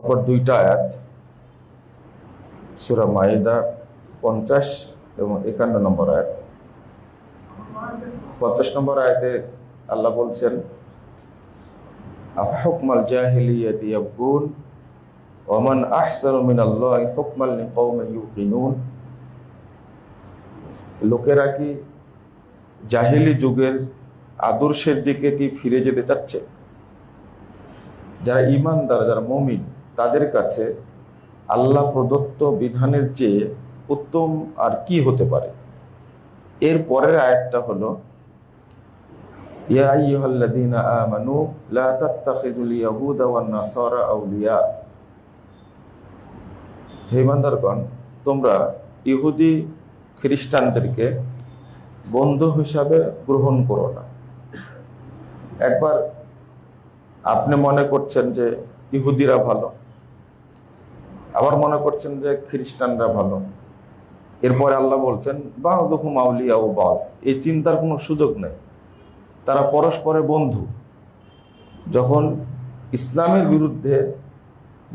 পর দুইটা আয়াত সূরা মাইদা 50 এবং 51 নম্বর আয়াত। 50 নম্বর আয়াতে আল্লাহ বলছেন, আফহুকমাল জাহিলিয়াতি ইয়াবগুন ওয়া মান আহসানু মিনাল্লাহি হুকমান লিকাওমিন ইউকিনুন। লোকেরা কি জাহিলি যুগের আদর্শের দিকে কি ফিরে যেতে চাচ্ছে? যারা ঈমানদার, যারা মুমিন, তাদের কাছে আল্লাহ প্রদত্ত বিধানের চেয়ে উত্তম আর কি হতে পারে? এর পরের আয়াতটা হলো, ইয়া আইয়ুহাল্লাযীনা আমানু লা তাত্তাখিযুল ইয়াহুদা ওয়ান নাসারা আউলিয়া। হে ঈমানদারগণ, তোমরা ইহুদি খ্রিস্টানদেরকে বন্ধু হিসাবে গ্রহণ করো না। একবার আপনি মনে করছেন যে ইহুদিরা ভালো, আবার মনে করছেন যে খ্রিস্টানরা ভালো। এরপরে আল্লাহ বলছেন বা'দুহুম আউলিয়াউ বা'দ। এই চিন্তার কোনো সুযোগ নেই, তারা পরস্পরের বন্ধু। যখন ইসলামের বিরুদ্ধে,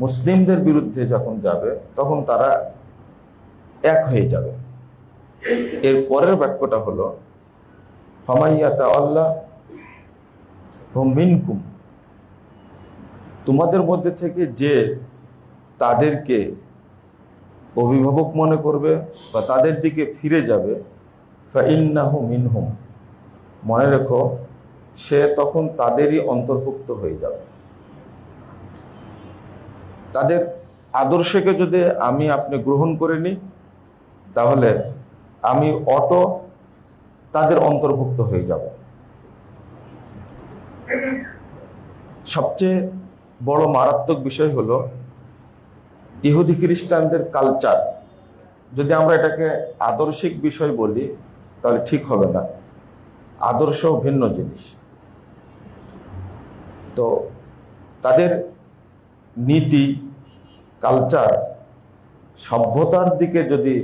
মুসলিমদের বিরুদ্ধে যখন যাবে, তখন তারা এক হয়ে যাবে। এর পরের বাক্যটা হলো ফামাইয়াতা আল্লাহ হুম মিনকুম। তোমাদের মধ্যে থেকে যে তাদেরকে অভিভাবক মনে করবে বা তাদের দিকে ফিরে যাবে, ফাইন্নাহু মিনহুম, মনে রেখো সে তখন তাদেরই অন্তর্ভুক্ত হয়ে যাবে। তাদের আদর্শকে যদি আমি আপনি গ্রহণ করে নিই, তাহলে আমি অটো তাদের অন্তর্ভুক্ত হয়ে যাব। সবচেয়ে বড় মারাত্মক বিষয় হলো ইহুদি খ্রিস্টানদের কালচার। যদি আমরা এটাকে আদর্শিক বিষয় বলি তাহলে ঠিক হবে না, আদর্শ ভিন্ন জিনিস। তো তাদের নীতি, কালচার, সভ্যতার দিকে যদি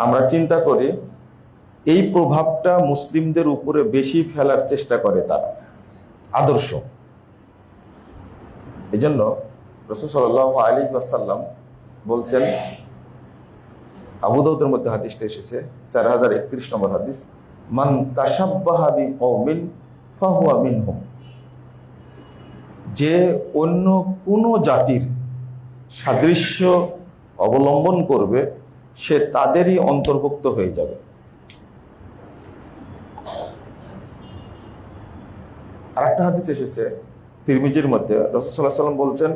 আমরা চিন্তা করি, এই প্রভাবটা মুসলিমদের উপরে বেশি ফেলার চেষ্টা করে তারা, আদর্শ। এই জন্য রাসূল সাল্লাল্লাহু আলাইহি ওয়াসাল্লাম বলছেন, আবু দাউদের মধ্যে হাদিসটা এসেছে 4031 নম্বর হাদিস, মান তাশাব্বাহা বিকওমিন ফাহুয়া মিনহুম। যে অন্য কোন জাতির সাদৃশ্য অবলম্বন করবে, সে তাদেরই অন্তর্ভুক্ত হয়ে যাবে। আরেকটা হাদিস এসেছে তিরমিজির মধ্যে, রাসূল সাল্লাল্লাহু আলাইহি ওয়াসাল্লাম বলছেন,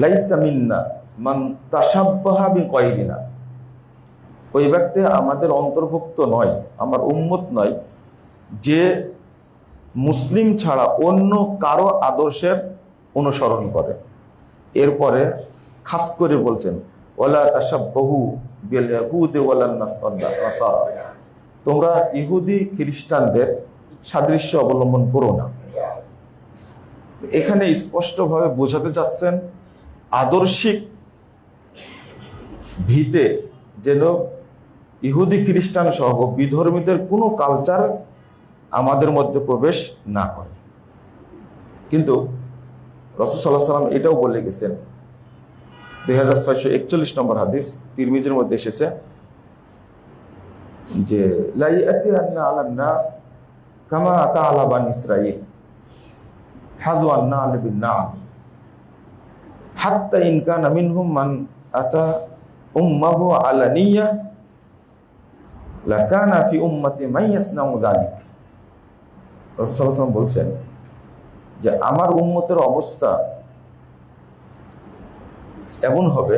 লাইসা মিন্না মান তাশাব্বাহা বিগায়রিনা। ওই ব্যক্তি আমাদের অন্তর্ভুক্ত নয়, আমার উম্মত নয়, যে মুসলিম ছাড়া অন্য কারো আদর্শের অনুসরণ করে। এরপরে খাস করে বলছেন, ওয়ালা তাশাব্বাহু বিল ইয়াহুদি ওয়ালান নাসারা। তোমরা ইহুদি খ্রিস্টানদের সাদৃশ্য অবলম্বন করো না। এখানে স্পষ্টভাবে বোঝাতে চাচ্ছেন আদর্শিক ভিতে যেন ইহুদি খ্রিস্টান সহ বিধর্মীদের কোনো কালচার আমাদের মধ্যে প্রবেশ না করে। কিন্তু রাসূল সাল্লাল্লাহু আলাইহি ওয়াসাল্লাম এটাও বলে গেছেন, 2641 নম্বর হাদিস তিরমিজির মধ্যে এসেছে যে লা ইয়াতিয়ান্না আলান নাস কামা আতা আলা বানি ইসরাঈল হাযওয়ান নাল বিন নাল হাত্তা ইন কানা মিনহুম মান আতা উম্মাহু আলানিয়া লাকানা ফি উম্মতি মান ইয়াসনাউ যালিক। রাসূল সাল্লাল্লাহু আলাইহি ওয়াসাল্লাম বলছেন যে আমার উম্মতের অবস্থা এমন হবে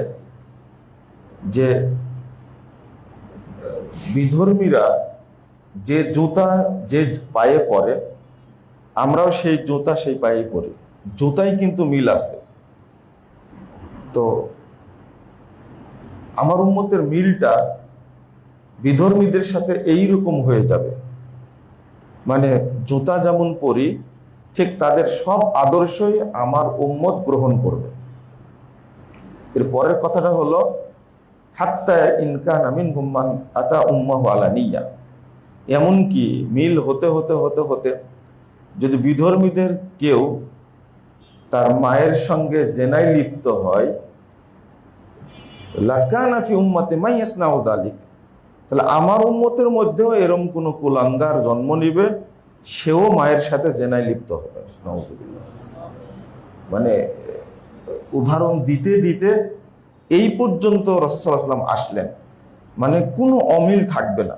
যে বিধর্মীরা যে জুতা যে পায়ে পরে, আমরাও সেই জুতা সেই পায়ে পরি, জুতাই কিন্তু মিল আছে। তো আমার উম্মতের মিলটা বিধর্মীদের সাথে এইরকম হয়ে যাবে, মানে জুতা যেমন পরি ঠিক তাদের সব আদর্শই আমার উম্মত গ্রহণ করবে। এর পরের কথাটা হলো হাত্তা ইন কানা মিনহুম মান আতা উম্মাহু আলানিয়া। এমনকি মিল হতে হতে হতে হতে যদি বিধর্মীদের কেউ তার মায়ের সঙ্গে জেনায় লিপ্ত হয়, লাকানা ফি উম্মতি মান ইয়াসনাউ যালিক, তাহলে আমার উম্মতের মধ্যেও এরকম কোন কুলাঙ্গার জন্ম নিবে, সেও মায়ের সাথে জেনায় লিপ্ত হবে। নাউযুবিল্লাহ। মানে উদাহরণ দিতে দিতে এই পর্যন্ত রাসূল সাল্লাল্লাহু আলাইহি ওয়াসাল্লাম আসলেন, মানে কোনো অমিল থাকবে না,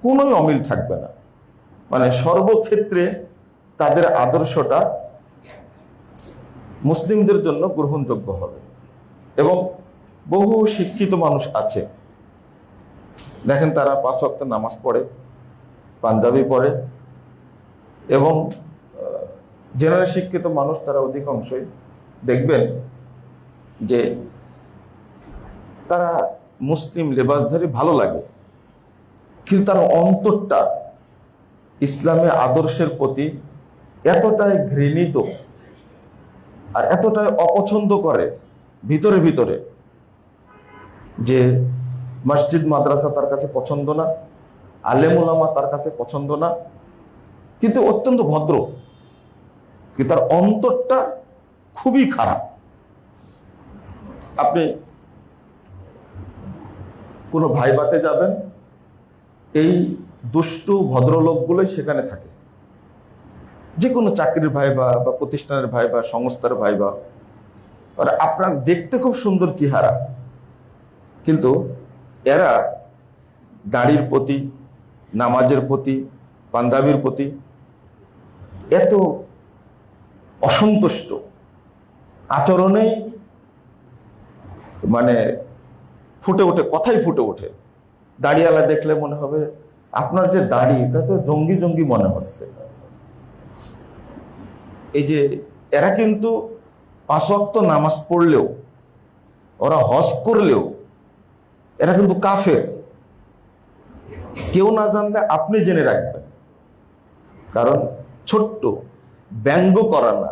কোনোই অমিল থাকবে না। মানে সর্বক্ষেত্রে তাদের আদর্শটা মুসলিমদের জন্য গ্রহণযোগ্য হবে। এবং বহু শিক্ষিত মানুষ আছে, দেখেন তারা 5 ওয়াক্ত নামাজ পড়ে, পাঞ্জাবি পড়ে, এবং জেনারেল শিক্ষিত মানুষ তারা অধিকাংশই দেখবেন যে তারা মুসলিম লেবাসধারী ভালো লাগে, কিন্তু তার অন্তরটা ইসলামের আদর্শের প্রতি এতটাই ঘৃণিত আর এতটাই অপছন্দ করে ভিতরে ভিতরে, যে মসজিদ মাদ্রাসা তার কাছে পছন্দ না, আলেম ওলামা তার কাছে পছন্দ না, কিন্তু অত্যন্ত ভদ্র, কিন্তু তার অন্তরটা খুবই খারাপ। আপনি কোনো ভাইবাতে যাবেন, এই দুষ্টু ভদ্রলোকগুলোই সেখানে থাকে, যে কোনো চাকরির ভাইবা বা প্রতিষ্ঠানের ভাইবা, সংস্থার ভাইবা, আর আপনার দেখতে খুব সুন্দর চেহারা, কিন্তু এরা দাড়ির প্রতি, নামাজের প্রতি, পাঞ্জাবির প্রতি এত অসন্তুষ্ট, আচরণেই মানে ফুটে ওঠে, কথাই ফুটে ওঠে। দাড়িওয়ালা দেখলে মনে হবে আপনার যে দাড়ি তা তো জঙ্গি জঙ্গি মনে হচ্ছে। এই যে এরা কিন্তু 5 ওয়াক্ত নামাজ পড়লেও, ওরা হজ করলেও এরা কিন্তু কাফের। কেউ না জানলে আপনি জেনে রাখবেন, কারণ ছোট্ট ব্যঙ্গ করা না,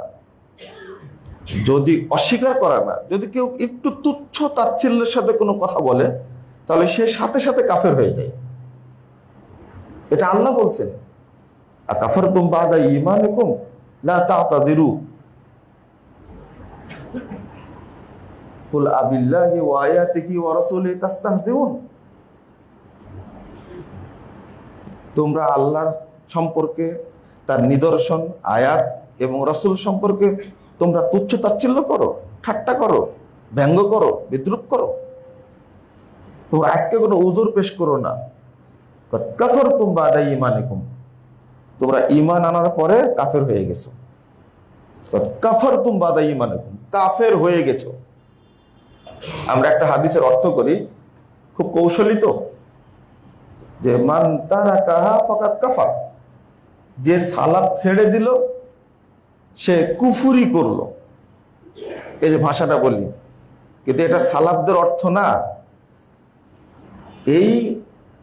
যদি অস্বীকার করা না, যদি কেউ একটু তুচ্ছ তাচ্ছিল্যের সাথে কোনো কথা বলে, তাহলে সে সাথে সাথে কাফের হয়ে যায়। এটা আল্লাহ বলছেন, আকাফারতুম বাদা ঈমানিকুম লা তা'তাযিরু কুল আবিল্লাহি ওয়া আয়াতিহি ওয়া রাসূলিহি তাস্তাহজিউন। তোমরা আল্লাহর সম্পর্কে, তার নিদর্শন, আয়াত এবং রাসূল সম্পর্কে তোমরা তুচ্ছ তাচ্ছিল্য করো, ঠাট্টা করো, ব্যঙ্গ করো, বিদ্রুপ করো। তোমরা আজকে কোনো উযর পেশ করো না। কাফারতুম বাদা ঈমানিকুম, তোমরা ঈমান আনার পরে কাফের হয়ে গেছো। কাফারতুম বাদা ঈমানিকুম, কাফের হয়ে গেছো। আমরা একটা হাদিসের অর্থ করি, খুব কৌশলী তো, যে মান তারাকাহা ফাকাদ কাফার, যে সালাত ছেড়ে দিল সে কুফরি করলো। এই যে ভাষাটা বলি, কিন্তু এটা সালাতদের অর্থ না। এই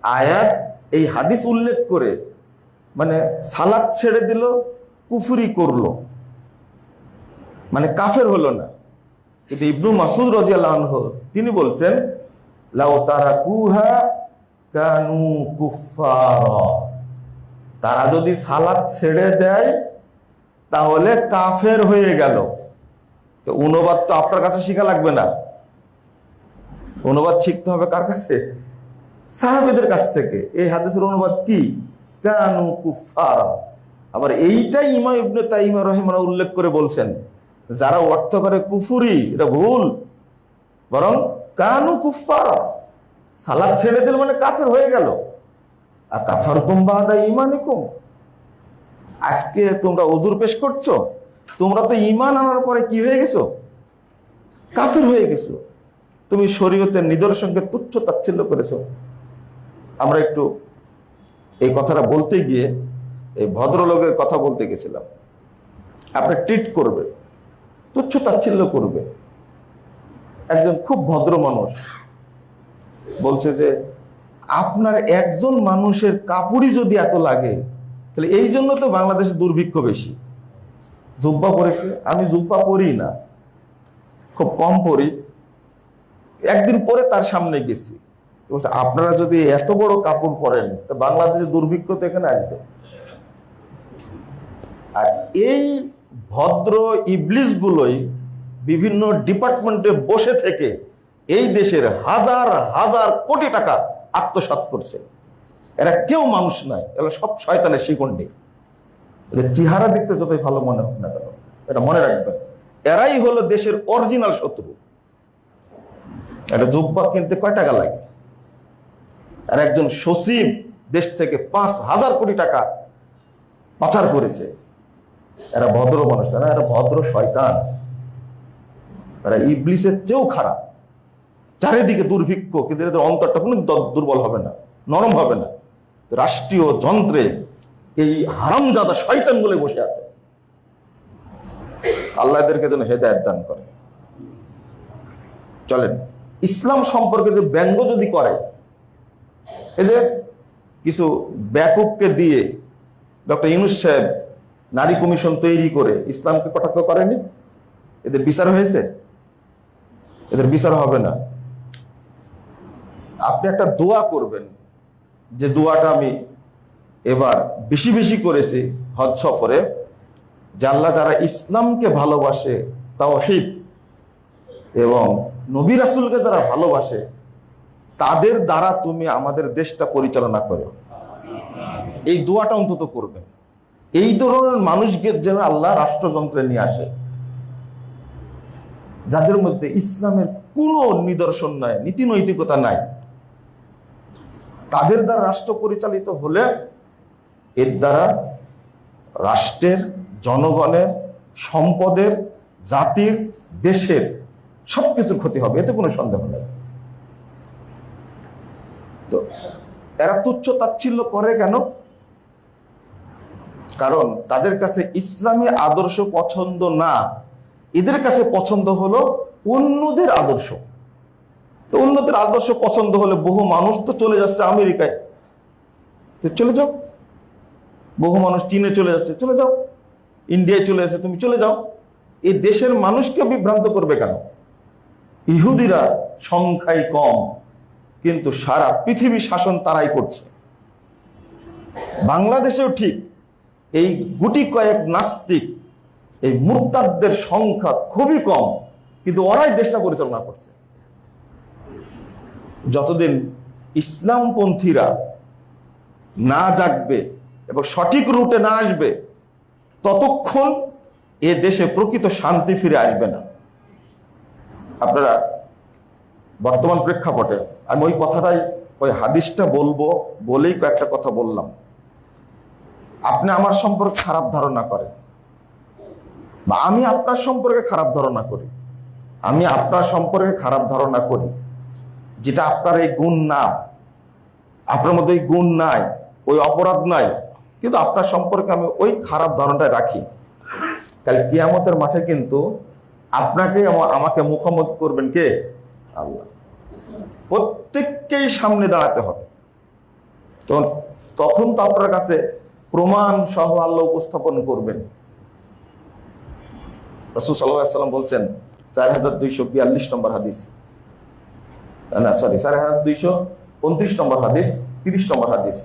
আয়াত, এই হাদিস উল্লেখ করে মানে সালাত ছেড়ে দিল, কুফরি করলো, মানে কাফের হলো না। কিন্তু ইবনু মাসউদ রাদিয়াল্লাহু আনহু তিনি বলছেন, লাউ তারাকুহা কানু কুফারা, তারা যদি সালাত ছেড়ে দেয় তাহলে কাফের হয়ে গেল। তো অনুবাদ তো আপনার কাছে শেখা লাগবে না, অনুবাদ শিখতে হবে কার কাছে? সাহাবীদের কাছ থেকে। এই হাদিসের অনুবাদ কি? কানু কুফারা। আবার এইটাই ইমাম ইবনে তাইমিয়া রাহিমাহুল্লাহ উল্লেখ করে বলছেন, যারা অর্থ করে কুফরি, এটা ভুল, বরং কানু কুফারা, সালাত ছেড়ে দিল মানে কাফের হয়ে গেল। আর কাফারতুম বাদা ঈমানিকুম, আজকে তোমরা উযর পেশ করছো, তোমরা তো ঈমান আনার পরে কি হয়ে গেছো? কাফের হয়ে গেছো। তুমি শরীয়তের নিদর্শনকে তুচ্ছ তাচ্ছিল্য করেছো। আমরা একটু এই কথাটা বলতে গিয়ে এই ভদ্রলোকের কথা বলতে গেছিলাম। আপনি ট্রিট করবে, তুচ্ছ তাচ্ছিল্য করবে। একজন খুব ভদ্র মানুষ বলছে যে আপনার একজন মানুষের কাপড়ই যদি এত লাগে, তাহলে এই জন্য তো বাংলাদেশে দুর্ভিক্ষ বেশি। জুব্বা পরেছে, আমি জুব্বা পরি না, খুব কম পরি। একদিন পরে তার সামনে গেছি, আপনারা যদি এত বড় কাপড় পরেন তো বাংলাদেশে দুর্ভিক্ষ তো এখানে আসবে। আর এই ভদ্র ইবলিসগুলোই বিভিন্ন ডিপার্টমেন্টে বসে থেকে এই দেশের হাজার হাজার কোটি টাকা আত্মসাৎ করছে। এরা কেউ মানুষ নয়, এরা সব শয়তানের শিকন্ডি। এদের চেহারা দেখতে যতই ভালো মনে হোক না কেন, এটা মনে রাখবেন, এরাই হলো দেশের অরিজিনাল শত্রু। একটা জুব্বা কিনতে কয় টাকা লাগে? আর একজন সচিব দেশ থেকে 5,000 কোটি টাকা পাচার করেছে। এরা ভদ্র মানুষ না, এরা ভদ্র শয়তান। এরা ইবলিসের চেয়েও খারাপ। চারিদিকে দুর্ভিক্ষ, কিন্তু এদের অন্তরটা কোনো দুর্বল হবে না, নরম হবে না। রাষ্ট্রীয় যন্ত্রে এই হারামজাদা শয়তানগুলো বসে আছে। আল্লাহ এদেরকে যেন হেদায়েত দান করে। চলেন, ইসলাম সম্পর্কে যে ব্যঙ্গ যদি করে, এই যে কিছু ব্যাকুবকে দিয়ে ডক্টর ইউনূস সাহেব নারী কমিশন তৈরি করে ইসলামকে কটাক্ষ করেনি, এদের বিচার হয়েছে? এদের বিচার হবে না। আপনি একটা দোয়া করবেন, যে দোয়াটা আমি এবার বেশি বেশি করেছি হজ সফরে, যে আল্লাহ যারা ইসলামকে ভালোবাসে, তাওহীদ এবং নবী রাসূলকে যারা ভালোবাসে, তাদের দ্বারা তুমি আমাদের দেশটা পরিচালনা করো। এই দোয়াটা অন্তত করবেন। এই ধরনের মানুষকে যেন আল্লাহ রাষ্ট্রযন্ত্রে নিয়ে আসে, যাদের মধ্যে ইসলামের কোনো নিদর্শন নাই, নীতি নৈতিকতা নাই। তাদের দ্বারা রাষ্ট্র পরিচালিত হলে এর দ্বারা রাষ্ট্রের, জনগণের, সম্পদের, জাতির, দেশের সবকিছুর ক্ষতি হবে, এতে কোনো সন্দেহ নেই। তো এরা তুচ্ছ তাচ্ছিল্য করে কেন? কারণ তাদের কাছে ইসলামী আদর্শ পছন্দ না, এদের কাছে পছন্দ হলো অন্যদের আদর্শ। তো অন্যদের আদর্শ পছন্দ হলে বহু মানুষ তো চলে যাচ্ছে আমেরিকায়, তো চলে যাও। বহু মানুষ চীনে চলে যাচ্ছে, চলে যাও। ইন্ডিয়ায় চলে যাচ্ছে, তুমি চলে যাও। এই দেশের মানুষকে বিভ্রান্ত করবে কেন? ইহুদিরা সংখ্যায় কম, কিন্তু সারা পৃথিবী শাসন তারাই করছে। বাংলাদেশেও ঠিক এই গুটি কয়েক নাস্তিক, এই মুরতাদদের সংখ্যা খুবই কম, কিন্তু ওরাই দেশটা পরিচালনা করছে। যতদিন ইসলামপন্থীরা না জাগবে এবং সঠিক রুটে না আসবে, ততক্ষণ এ দেশে প্রকৃত শান্তি ফিরে আসবে না। আপনারা বর্তমান প্রেক্ষাপটে, আমি ওই কথাটাই, ওই হাদিসটা বলবো বলেই কয়েকটা কথা বললাম। আপনি আমার সম্পর্কে খারাপ ধারণা করেন, বা আমি আপনার সম্পর্কে খারাপ ধারণা করি, আমি আপনার সম্পর্কে খারাপ ধারণা করি, যেটা আপনার এই গুণ না, আপনার মধ্যে এই গুণ নাই, ওই অপরাধ নাই, কিন্তু আপনার সম্পর্কে আমি ওই খারাপ ধারণাটা রাখি। তাহলে কিয়ামতের মাঠে কিন্তু আপনাকে আমাকে মুখোমুখি করবেন কে? আল্লাহ। প্রত্যেককেই সামনে দাঁড়াতে হবে। তো তখন তো আপনার কাছে প্রমাণ সহ আল্লাহ উপস্থাপন করবেন। রাসূল সাল্লাল্লাহু আলাইহি ওয়াসাল্লাম বলছেন, 4242 নম্বর হাদিস, না সরি 4229 নম্বর হাদিস, 30 নম্বর হাদিস।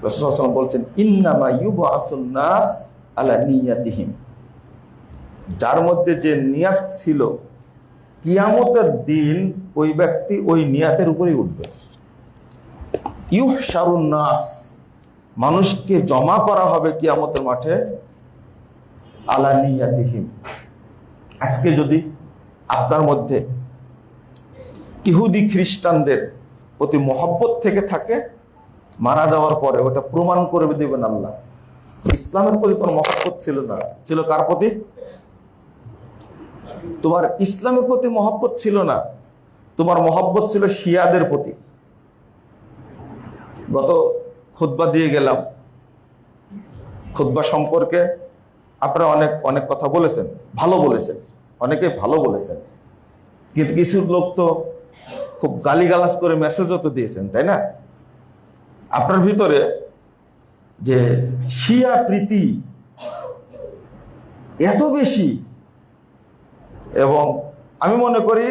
রাসূল সাল্লাল্লাহু আলাইহি ওয়াসাল্লাম বলছেন, ইন্নামা ইউবআসুন নাস আলা নিয়াতিহিম। যার মধ্যে যে নিয়াত ছিল, কিয়ামতের দিন ওই ব্যক্তি ওই নিয়াতের উপরেই উঠবে। ইউহশারুন নাস, মানুষকে জমা করা হবে কিয়ামতের মাঠে আলা নিয়াতিহিম। আজকে যদি আপনার মধ্যে ইহুদি খ্রিস্টানদের প্রতি মহব্বত থেকে থাকে, মারা যাওয়ার পরে ওটা প্রমাণ করে দেবেন আল্লাহ। ইসলামের প্রতি তোমার মহব্বত ছিল না, ছিল কার প্রতি? তোমার ইসলামের প্রতি মহব্বত ছিল না, তোমার মহব্বত ছিল শিয়াদের প্রতি। গত খুতবা দিয়ে গেলাম, খুতবা সম্পর্কে আপনারা অনেক অনেক কথা বলেছেন, ভালো বলেছেন, অনেকে ভালো বলেছেন, কিন্তু কিছু লোক তো খুব গালিগালাজ করে মেসেজও তো দিয়েছেন, তাই না? আপনার ভিতরে যে শিয়া প্রীতি এত বেশি, এবং আমি মনে করি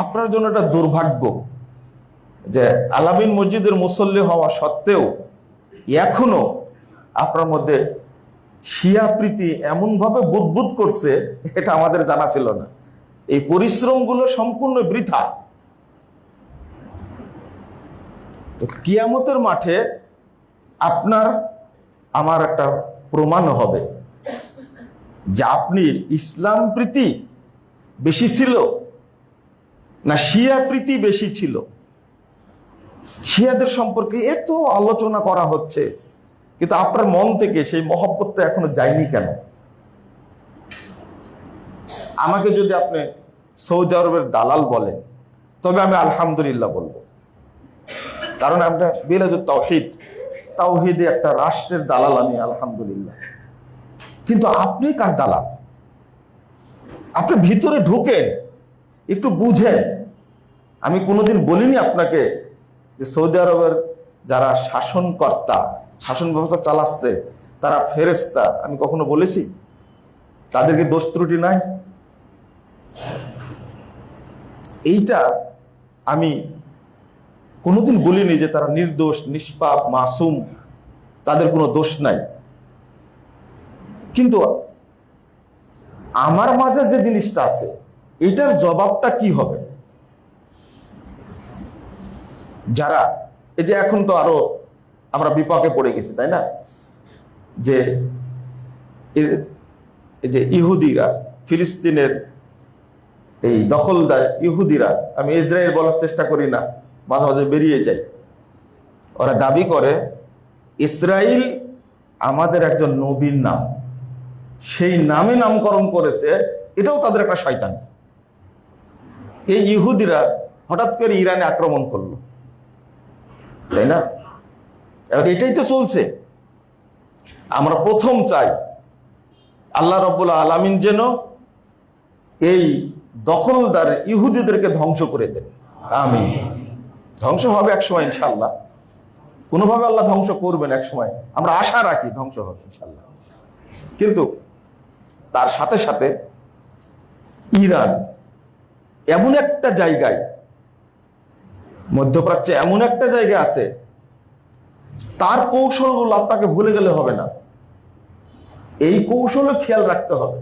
আপনার জন্য এটা দুর্ভাগ্য যে আলামিন মসজিদের মুসল্লি হওয়া সত্ত্বেও এখনো আপনার মধ্যে শিয়া প্রীতি এমন ভাবে বুদবুদ করছে, এটা আমাদের জানা ছিল না। এই পরিশ্রমগুলো সম্পূর্ণ বৃথা। তো কিয়ামতের মাঠে আপনার আমার একটা প্রমাণ হবে যে আপনি ইসলাম প্রীতি বেশি ছিল না শিয়া প্রীতি বেশি ছিল। শিয়াদের সম্পর্কে এত আলোচনা করা হচ্ছে, কিন্তু আপনার মন থেকে সেই মহব্বতটা এখনো যায়নি কেন? আমাকে যদি আপনি সৌদি আরবের দালাল বলেন, তবে আমি আলহামদুলিল্লাহ বলবো, কারণ আমরা বিলাদুত তাওহীদ, তাওহীদে একটা রাষ্ট্রের দালাল আমি, আলহামদুলিল্লাহ। কিন্তু আপনি কার দালাল? আপনি ভিতরে ঢুকেন, একটু বুঝেন। আমি কোনোদিন বলিনি আপনাকে যে সৌদি আরবের যারা শাসনকর্তা, শাসন ব্যবস্থা চালাচ্ছে তারা ফেরেশতা, আমি কখনো বলেছি? তাদেরকে দোষ ত্রুটি নাই? এইটা আমি কোনোদিন বলিনি যে তারা নির্দোষ, নিষ্পাপ, মাসুম, তাদের কোনো দোষ নাই। কিন্তু আমার মাঝে যে জিনিসটা আছে, এটার জবাবটা কি হবে? যারা এই যে এখন তো আরো আমরা বিপাকে পড়ে গেছি, তাই না? যে এই যে ইহুদিরা, ফিলিস্তিনের এই দখলদার ইহুদিরা, আমি ইসরায়েল বলার চেষ্টা করি না, মাঝে মাঝে বেরিয়ে যাই, ওরা দাবি করে ইসরায়েল আমাদের একজন নবীর নাম, সেই নামে নামকরণ করেছে, এটাও তাদের একটা শয়তানি। এই ইহুদিরা হঠাৎ করে ইরানে আক্রমণ করলো, তাই না? এটাই তো চলছে। আমরা প্রথম চাই আল্লাহ রাব্বুল আলামিন যেন এই দখলদার ইহুদিদেরকে ধ্বংস করে দেন। আমিন। ধ্বংস হবে একসময় ইনশাআল্লাহ, কোনোভাবে আল্লাহ ধ্বংস করবেন একসময়, আমরা আশা রাখি ধ্বংস হবে ইনশাআল্লাহ। কিন্তু তার সাথে সাথে ইরান এমন একটা জায়গায়, মধ্যপ্রাচ্যে এমন একটা জায়গা আছে, তার কৌশলগুলো আপনাকে ভুলে গেলে হবে না, এই কৌশলও খেয়াল রাখতে হবে।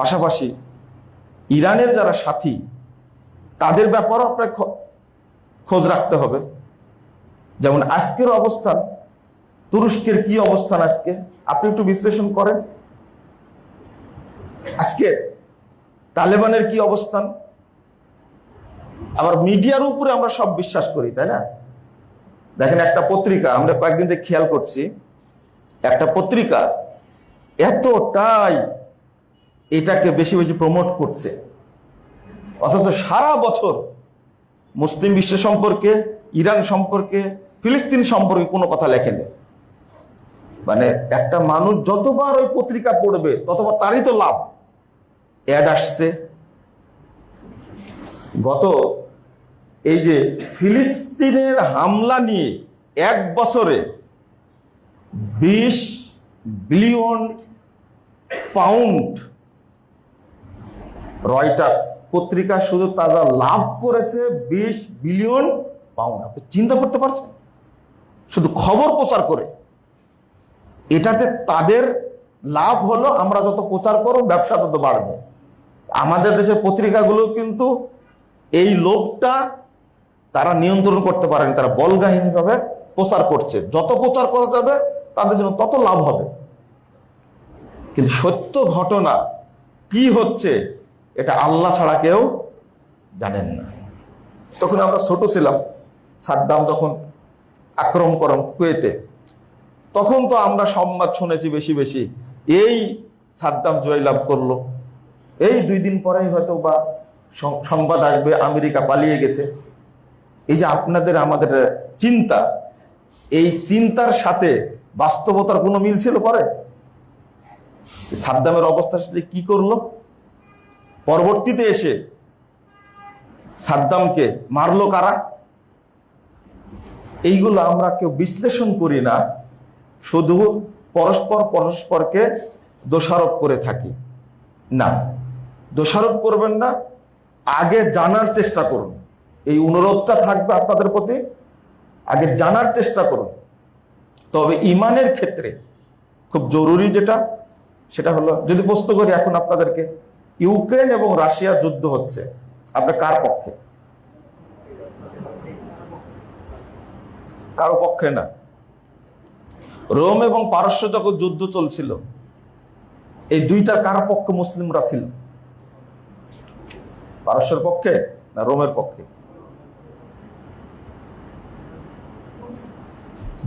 পাশাপাশি ইরানের যারা সাথী, তাদের ব্যাপারেও আপনাকে খোঁজ রাখতে হবে। যেমন আজকের অবস্থান, তুরস্কের কি অবস্থান আজকে আপনি একটু বিশ্লেষণ করেন। আজকে তালেবানের কি অবস্থান? আবার মিডিয়ার উপরে আমরা সব বিশ্বাস করি, তাই না? দেখেন একটা পত্রিকা, আমরা কয়েকদিন থেকে খেয়াল করছি, একটা পত্রিকা এতটাই এটাকে বেশি বেশি প্রমোট করছে, অথচ সারা বছর মুসলিম বিশ্ব সম্পর্কে, ইরান সম্পর্কে, ফিলিস্তিন সম্পর্কে কোনো কথা লেখেনি। মানে একটা মানুষ যতবার ওই পত্রিকা পড়বে ততবার তারই তো লাভ, অ্যাড আসছে। গত এই যে ফিলিস্তিনের হামলা নিয়ে এক বছরে 20 বিলিয়ন পাউন্ড রয়টার্স পত্রিকা শুধু তারা লাভ করেছে 20 বিলিয়ন পাউন্ড। আপনি চিন্তা করতে পারছেন? শুধু খবর প্রচার করে। এটাতে তাদের লাভ হলো, আমরা যত প্রচার করব ব্যবসা তত বাড়বে। আমাদের দেশের পত্রিকাগুলো কিন্তু এই লোভটা তারা নিয়ন্ত্রণ করতে পারেন, তারা বলগাহীনভাবে প্রচার করছে। যত প্রচার করা যাবে তাদের জন্য তত লাভ হবে। কিন্তু সত্য ঘটনা কি হচ্ছে এটা আল্লাহ ছাড়া কেউ জানেন না। তখন আমরা ছোট ছিলাম, সাদ্দাম যখন আক্রমণ করেন কুয়েতে, তখন তো আমরা সংবাদ শুনেছি বেশি বেশি, এই সাদ্দাম জয়লাভ করলো, এই 2 দিন পরেই হয়তো বা সংবাদ আসবে আমেরিকা পালিয়ে গেছে। এই যে আপনাদের আমাদের চিন্তা, এই চিন্তার সাথে বাস্তবতার কোনো মিল ছিল? পরে সাদ্দামের অবস্থার সাথে কি করলো? পরবর্তীতে এসে সাদ্দামকে মারলো কারা? এইগুলো আমরা কেউ বিশ্লেষণ করি না, শুধু পরস্পরকে দোষারোপ করে থাকি। না, দোষারোপ করবেন না, আগে জানার চেষ্টা করুন। এই অনুরোধটা থাকবে আপনাদের প্রতি, আগে জানার চেষ্টা করুন। তবে ইমানের ক্ষেত্রে খুব জরুরি যেটা, সেটা হলো, যদি প্রশ্ন করি এখন আপনাদেরকে, ইউক্রেন এবং রাশিয়া যুদ্ধ হচ্ছে, আপনি কার পক্ষে? কারো পক্ষে না। রোম এবং পারস্য যখন যুদ্ধ চলছিল, এই দুইটার কার পক্ষে মুসলিমরা ছিল? পারস্যের পক্ষে না রোমের পক্ষে?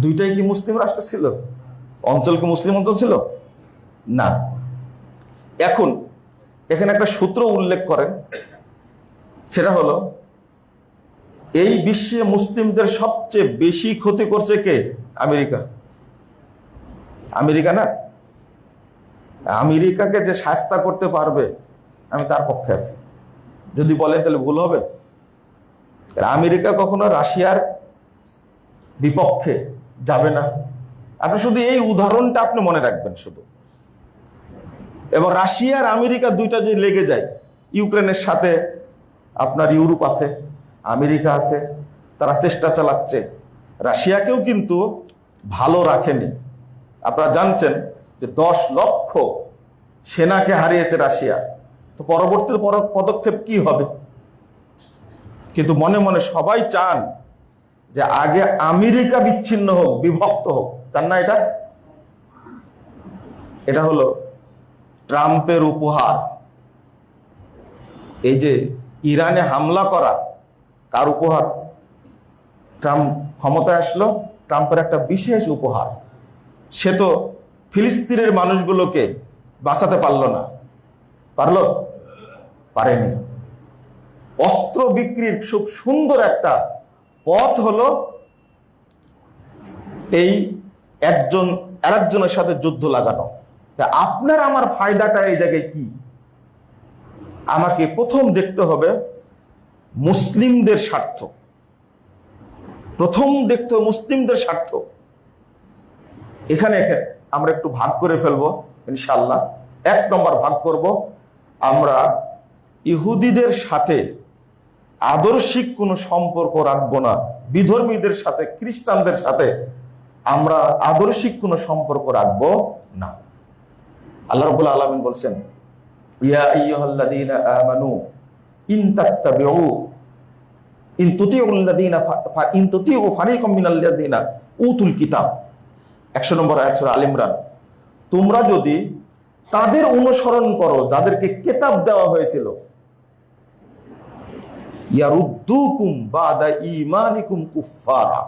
দুইটাই কি মুসলিম রাষ্ট্র ছিল? অঞ্চল কি মুসলিম অঞ্চল ছিল? না। এখন এখানে একটা সূত্র উল্লেখ করেন, সেটা হলো, এই বিশ্বে মুসলিমদের সবচেয়ে বেশি ক্ষতি করছে কে? আমেরিকা। আমেরিকা না? আমেরিকাকে যে শাস্তা করতে পারবে, আমি তার পক্ষে আছি। যদি বলেন তাহলে ভুল হবে। আমেরিকা কখনো রাশিয়ার বিপক্ষে যাবে না। আপনি শুধু এই উদাহরণটা আপনি মনে রাখবেন শুধু। এবং রাশিয়া আর আমেরিকা দুইটা যে লেগে যায়, ইউক্রেনের সাথে আপনার ইউরোপ আছে, আমেরিকা আছে, তারা চেষ্টা চালাচ্ছে। রাশিয়াকেও কিন্তু ভালো রাখেনি। আপনারা জানছেন যে 10 লক্ষ সেনাকে হারিয়েছে রাশিয়া। তো পরবর্তী পদক্ষেপ কি হবে? কিন্তু মনে মনে সবাই চান যে আগে আমেরিকা বিচ্ছিন্ন হোক, বিভক্ত হোক। চান না এটা? এটা হলো ট্রাম্পের উপহার। এই যে ইরানে হামলা করা, কার উপহার? ট্রাম্প ক্ষমতায় আসলো, ট্রাম্পের একটা বিশেষ উপহার। সে তো ফিলিস্তিনের মানুষগুলোকে বাঁচাতে পারলো না। পারলো? পারেনি। অস্ত্র বিক্রির খুব সুন্দর একটা পথ হলো এই একজন আরেকজনের সাথে যুদ্ধ লাগানো। আপনার আমার ফায়দাটা এই জায়গায় কি? আমাকে প্রথম দেখতে হবে মুসলিমদের স্বার্থ। প্রথম দেখতে হবে মুসলিমদের স্বার্থ। এখানে আমরা একটু ভাগ করে ফেলবো ইনশাআল্লাহ। 1 নম্বর ভাগ করব, আমরা ইহুদিদের সাথে আদর্শিক কোনো সম্পর্ক রাখবো না। বিধর্মীদের সাথে, খ্রিস্টানদের সাথে আমরা আদর্শিক কোনো সম্পর্ক রাখবো না। আল্লাহ রাব্বুল আলামিন বলছেন, ইয়া আইয়ুহাল্লাযীনা আমানু ইন তাত্তাবিউ ইন তুতিউ ফারিকাম মিনাল্লাযীনা উতুল কিতাব। 100 নম্বর আয়াত সূরা আল ইমরান। তোমরা যদি তাদের অনুসরণ করো যাদেরকে কিতাব দেওয়া হয়েছিল, ইয়ারুদ্দুকুম বাদা ঈমানিকুম কুফফারা,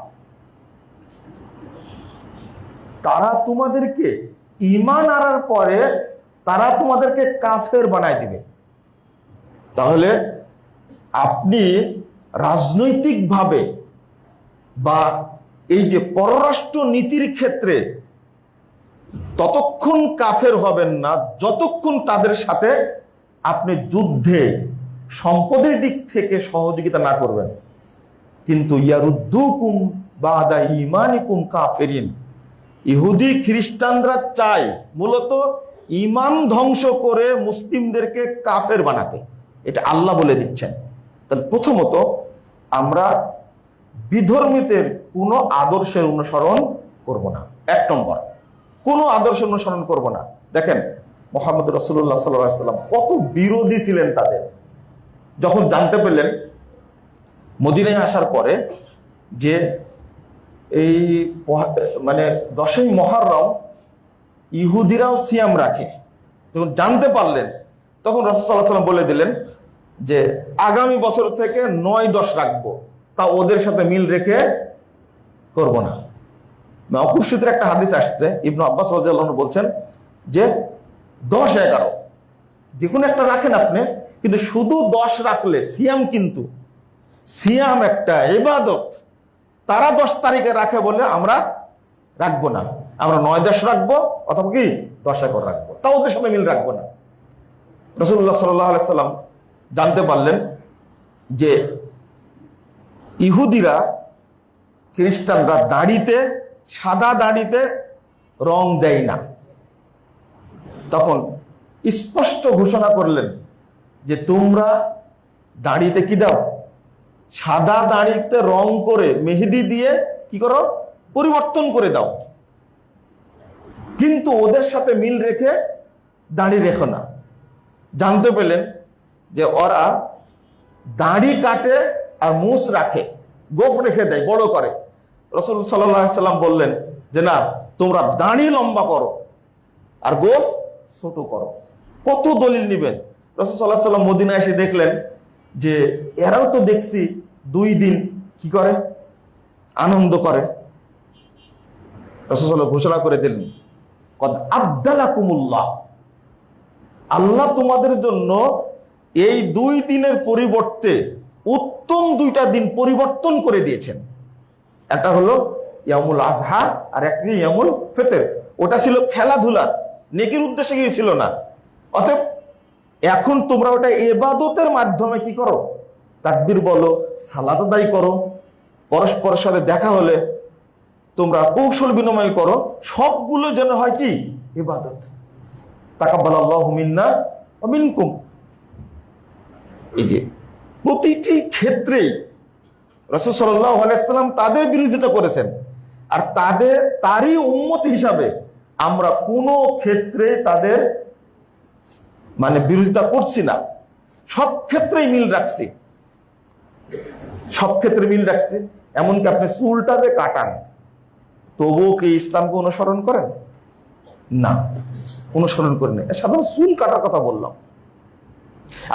তারা তোমাদেরকে ঈমান আনার পরে তারা তোমাদেরকে কাফের বানায় দিবে। তাহলে আপনি রাজনৈতিকভাবে বা এই যে পররাষ্ট্র নীতির ক্ষেত্রে ততক্ষণ কাফের হবেন না যতক্ষণ তাদের সাথে আপনি যুদ্ধে সম্পদের দিক থেকে সহযোগিতা না করবেন। কিন্তু ইয়ারুদ্দুকুম বাদা ঈমানিকুম কাফিরিন, ইহুদি খ্রিস্টানরা চায় মূলত ঈমান ধ্বংস করে মুসলিমদেরকে কাফের বানাতে। এটা আল্লাহ বলে দিচ্ছেন। তাহলে প্রথমত আমরা বিধর্মীদের কোনো আদর্শের অনুসরণ করব না। 1 নম্বর, কোনো আদর্শ অনুসরণ করব না। দেখেন মুহাম্মদ রাসূলুল্লাহ সাল্লাল্লাহু আলাইহি ওয়াসাল্লাম কত বিরোধী ছিলেন তাদের। যখন জানতে পেলেন মদিনায় আসার পরে যে এই মানে 10ই মুহররম ইহুদিরাও সিয়াম রাখে, যখন জানতে পারলেন তখন রাসূল সাল্লাল্লাহু আলাইহি ওয়াসাল্লাম বলে দিলেন যে আগামী বছর থেকে 9-10 রাখবো, তা ওদের সাথে মিল রেখে করব না। মাওকুফ সূত্রে একটা হাদিস আসছে, ইবনে আব্বাস রাদিয়াল্লাহু আনহু বলছেন যে 10-11 যে কোনো একটা রাখেন আপনি, কিন্তু শুধু 10 রাখলে সিয়াম, কিন্তু সিয়াম একটা ইবাদত, তারা 10 তারিখে রাখে বলে আমরা রাখবো না। আমরা 9-10 রাখবো অথবা কি 10-11 রাখবো, তা ওদের সাথে মিল রাখবো না। রাসূলুল্লাহ সাল্লাল্লাহু আলাইহি সাল্লাম জানতে পারলেন যে ইহুদিরা খ্রিস্টানরা দাড়িতে, সাদা দাড়িতে রং দেয় না। তখন স্পষ্ট ঘোষণা করলেন যে তোমরা দাড়িতে কি দাও? সাদা দাড়িতে রং করে মেহেদি দিয়ে কি করো? পরিবর্তন করে দাও। কিন্তু ওদের সাথে মিল রেখে দাড়ি রেখো না। জানতে পেলেন যে ওরা দাড়ি কাটে আর মুছ রাখে, গোফ রেখে দেয়, বড় করে। রাসূল সাল্লাল্লাহু আলাইহি সাল্লাম বললেন যে না, তোমরা দাড়ি লম্বা করো আর গোফ ছোট করো। কত দলিল নিবেন? রাসূল সাল্লাল্লাহু আলাইহি সাল্লাম মদিনায় এসে দেখলেন যে এরাও তো দেখছি 2 দিন কি করে, আনন্দ করে। রাসূল সাল্লাল্লাহু আলাইহি ঘোষণা করে দিলেন, কদ আবদালাকুমুল্লাহ, আল্লাহ তোমাদের জন্য এই 2 দিনের পরিবর্তে উত্তম 2টা দিন পরিবর্তন করে দিয়েছেন। একটা হলো ইয়ামুল আজহা আর একটা ইয়ামুল ফিতর। ওটা ছিল খেলাধুলার, নেকির উদ্দেশ্যে গিয়েছিল না। অতএব এখন তোমরা ওটা ইবাদতের মাধ্যমে কি করো, তাকবীর বলো, সালাত আদায় করো, পরস্পরের সাথে দেখা হলে তোমরা কৌশল বিনিময় করো, সবগুলো যেন হয় কি ইবাদত। তাকাব্বালাল্লাহু মিন্না ওয়া মিনকুম। এই যে প্রতিটি ক্ষেত্রেই রাসূল সাল্লাল্লাহু আলাইহি সাল্লাম তাদের বিরোধিতা করেছেন, আর তারই উম্মত হিসাবে আমরা কোনো ক্ষেত্রে তাদের বিরোধিতা করছি না। সব ক্ষেত্রেই মিল রাখছি, সব ক্ষেত্রে মিল রাখছি। এমনকি আপনি চুলটা যে কাটান, তবুও কি ইসলামকে অনুসরণ করেন? না, অনুসরণ করেন না। সাধারণ চুল কাটার কথা বললাম।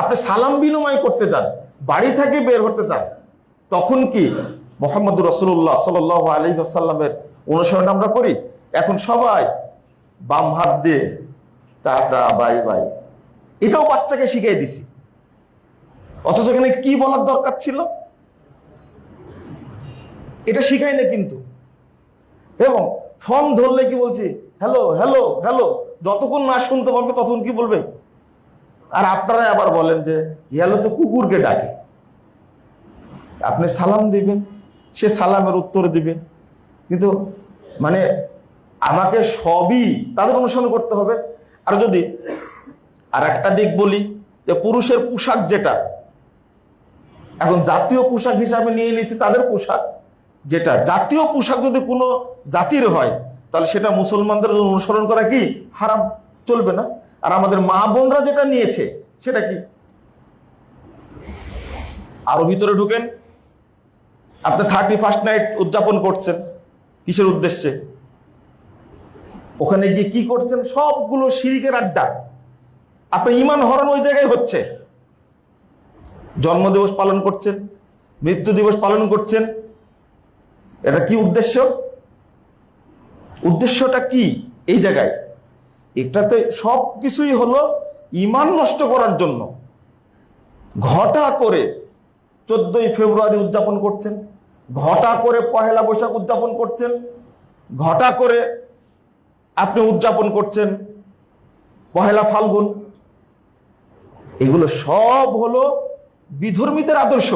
আপনি সালাম বিনিময় করতে যান, বাড়ি থেকে বের হতে চান, তখন কি মুহাম্মদুর রাসূলুল্লাহ সাল্লাল্লাহু আলাইহি ওয়াসাল্লামের অনুসরণ আমরা করি? এখন সবাই বাম হাত দিয়ে টাটা বাই বাই, এটাও বাচ্চাকে শিখিয়ে দিছি। অথচ এখানে কি বলার দরকার ছিল এটা শিখাই না কিন্তু। এবং ফোন ধরলে কি বলছি, হ্যালো হ্যালো হ্যালো, যতক্ষণ না শুনতে পারবে ততক্ষণ কি বলবে। আর আপনারা আবার বলেন যে হ্যালো তো কুকুরকে ডাকে। আপনি সালাম দিবেন, সে সালামের উত্তর দিবে, কিন্তু আমাকে সবই তাদের অনুসরণ করতে হবে। আর যদি আর একটা দিক বলি, যে পুরুষের পোশাক যেটা এখন জাতীয় পোশাক হিসাবে নিয়ে নিয়েছি, তাদের পোশাক যেটা জাতীয় পোশাক যদি কোনো জাতির হয়, তাহলে সেটা মুসলমানদের অনুসরণ করা কি হারাম, চলবে না। আর আমাদের মা বোনরা যেটা নিয়েছে সেটা কি, আরো ভিতরে ঢুকেন, আপনি 31st নাইট উদযাপন করছেন, কিসের উদ্দেশ্যে? ওখানে গিয়ে কি করছেন? সবগুলো শিরকের আড্ডা। আপনার ঈমান হরণ ওই জায়গায় হচ্ছে। জন্মদিবস পালন করছেন, মৃত্যু দিবস পালন করছেন, এটা কি উদ্দেশ্য? উদ্দেশ্যটা কি এই জায়গায়? এটাতে সবকিছুই হলো ঈমান নষ্ট করার জন্য। ঘটা করে 14ই ফেব্রুয়ারি উদযাপন করছেন, ঘটা করে পহেলা বৈশাখ উদযাপন করছেন, ঘটা করে আপনি উদযাপন করছেন পহেলা ফাল্গুন। এগুলো সব হলো বিধর্মীদের আদর্শ।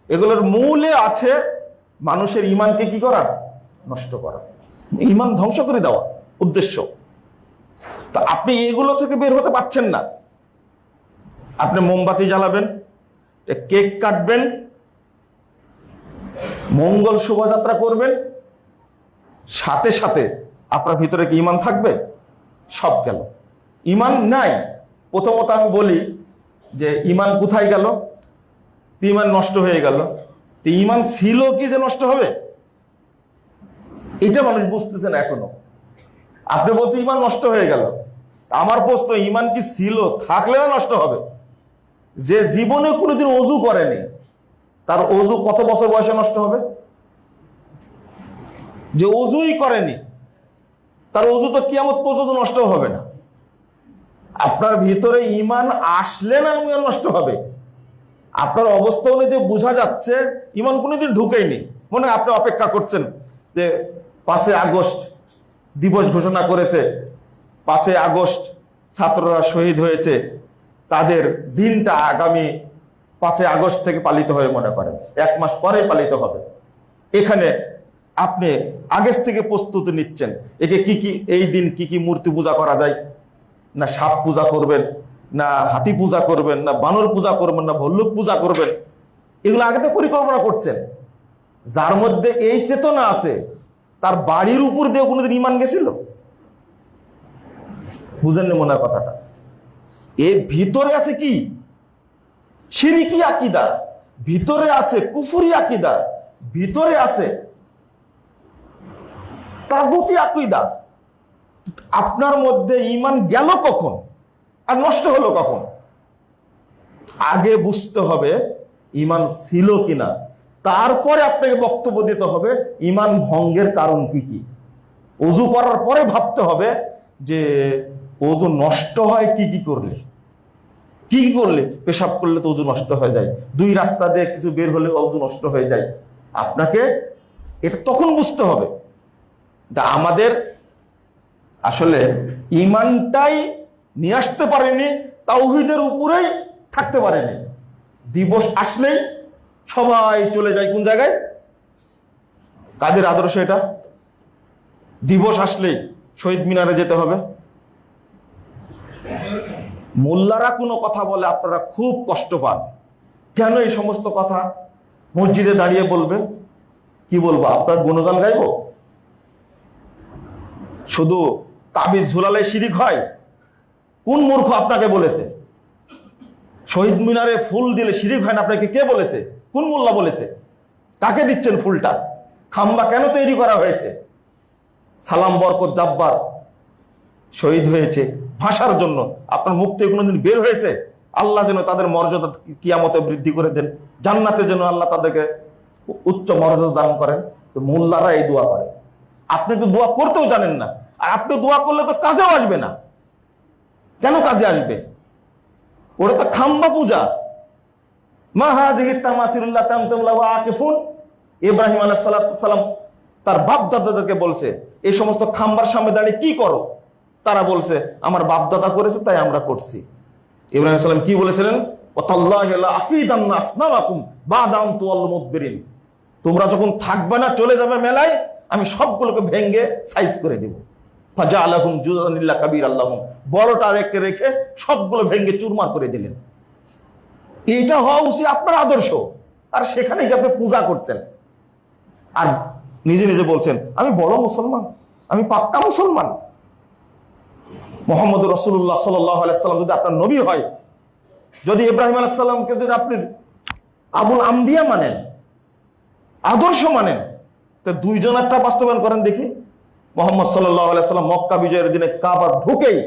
এগুলোর মূলে আছে মানুষের ঈমানকে কি করা, নষ্ট করা, ঈমান ধ্বংস করে দেওয়া উদ্দেশ্য। তো আপনি এগুলো থেকে বের হতে পারছেন না। আপনি মোমবাতি জ্বালাবেন, কেক কাটবেন, মঙ্গল শোভাযাত্রা করবেন, সাথে সাথে আপনার ভিতরে কি ঈমান থাকবে? সব গেল, ঈমান নাই। প্রথমত আমি বলি যে ঈমান কোথায় গেল? ঈমান নষ্ট হয়ে গেল। ঈমান ছিল কি যে নষ্ট হবে? এটা মানুষ বুঝতেছে না এখনো। আপনি বলছেন ঈমান নষ্ট হয়ে গেল, আমার প্রশ্ন, ঈমান কি ছিল? থাকলে না নষ্ট হবে? যে জীবনে কোনোদিন ওযু করেনি, তার ওযু কত বছর বয়সে নষ্ট হবে? যে ওযুই করেনি, তার ওযু তো কিয়ামত পর্যন্ত নষ্ট হবে না। আপনার ভিতরে ঈমান আসলে না ঈমান নষ্ট হবে। আপনার অবস্থা অনুযায়ী বোঝা যাচ্ছে ঈমান কোনোদিন ঢুকেইনি। মনে হয় আপনি অপেক্ষা করছেন যে 5 আগস্ট দিবস ঘোষণা করেছে, 5 আগস্ট ছাত্ররা শহীদ হয়েছে, তাদের দিনটা আগামী 5 আগস্ট থেকে পালিত হয়ে মনে করেন 1 মাস পরে পালিত হবে। এখানে আপনি আগের থেকে প্রস্তুতি নিচ্ছেন, একে কি কি, এই দিন কি কি মূর্তি পূজা করা যায়, না সাপ পূজা করবেন, না হাতি পূজা করবেন, না বানর পূজা করবেন, না ভল্লুক পূজা করবেন, এগুলো আগে থেকে পরিকল্পনা করছেন। যার মধ্যে এই চেতনা আছে, তার বাড়ির উপর দিয়ে কোনোদিন ঈমান গেছিল? বুঝেননি মনে হয় কথাটা? এর ভিতরে আছে কি? শিরকি আকীদা, ভিতরে আছে কুফরি আকীদা, ভিতরে আছে তাগুতি আকীদা। আপনার মধ্যে ঈমান গেল কখন আর নষ্ট হলো কখন? আগে বুঝতে হবে ঈমান ছিল কিনা, তারপরে আপনাকে বক্তব্য দিতে হবে ঈমান ভঙ্গের কারণ কি কি। ওযু করার পরে ভাবতে হবে যে ওযু নষ্ট হয় কি কি করলে। কি কি করলে? পেশাব করলে তো ওযু নষ্ট হয়ে যায়, দুই রাস্তা দিয়ে কিছু বের হলে ওযু নষ্ট হয়ে যায়। আপনাকে এটা তখন বুঝতে হবে। আমাদের আসলে ঈমানটাই নিয়ে আসতে পারেনি, তাওহীদের উপরেই থাকতে পারেনি। দিবস আসলেই সবাই চলে যায় কোন জায়গায়? কাদের আদর্শ এটা? দিবস আসলেই শহীদ মিনারে যেতে হবে। মোল্লারা কোনো কথা বলে আপনারা খুব কষ্ট পান। কেন এই সমস্ত কথা মসজিদে দাঁড়িয়ে বলবে? কি বলবো? আপনার গুণগান গাইব? শুধু তাবিজ ঝুলালে শিরিক হয়? কোন মূর্খ আপনাকে বলেছে? শহীদ মিনারে ফুল দিলে শিরিক হয় না আপনাকে কে বলেছে? কোন মোল্লা বলেছে? কাকে দিচ্ছেন ফুলটা? খাম্বা কেন তৈরি করা হয়েছে? সালাম বরকত জাব্বার শহীদ হয়েছে ভাষার জন্য। আপনার মুখ থেকে কোনোদিন বের হয়েছে আল্লাহ যেন তাদের মর্যাদা কিয়ামতে বৃদ্ধি করে দেন, জান্নাতে যেন আল্লাহ তাদেরকে উচ্চ মর্যাদা দান করেন? তো মোল্লারা এই দোয়া করে। আপনি তো দোয়া করতেও জানেন না, আর আপনি দোয়া করলে তো কাজেও আসবে না। কেন কাজে আসবে? ওটা তো খাম্বা পূজা। ইব্রাহিম আলাইহিস সালাম তার বাপ দাদাদেরকে বলছে এই সমস্ত খাম্বার সামনে দাঁড়িয়ে কি করো? তারা বলছে আমার বাপ দাদা করেছে তাই আমরা করছি। ইব্রাহিম আলাইহিস সালাম কি বলেছিলেন? তোমরা যখন থাকবে না, চলে যাবে মেলায়, আমি সবগুলোকে ভেঙ্গে সাইজ করে দেব। বড়টা রেখে রেখে সবগুলো ভেঙ্গে চুরমার করে দিলেন। এটা হওয়া উচিত আপনার আদর্শ। আর সেখানে কি আপনি পূজা করছেন আর নিজে নিজে বলছেন আমি বড় মুসলমান, আমি পাক্কা মুসলমান। মুহাম্মদ রাসূলুল্লাহ সাল্লাল্লাহু আলাইহি সাল্লাম যদি আপনার নবী হয়, যদি ইব্রাহিম আলাইহিস সালামকে যদি আপনি আবুল আম্বিয়া মানেন, আদর্শ মানেন, তো দুইজনেরটা বাস্তবায়ন করেন দেখি। মুহাম্মদ সাল্লাল্লাহু আলাইহি সাল্লাম মক্কা বিজয়ের দিনে কাবা ঢুকেই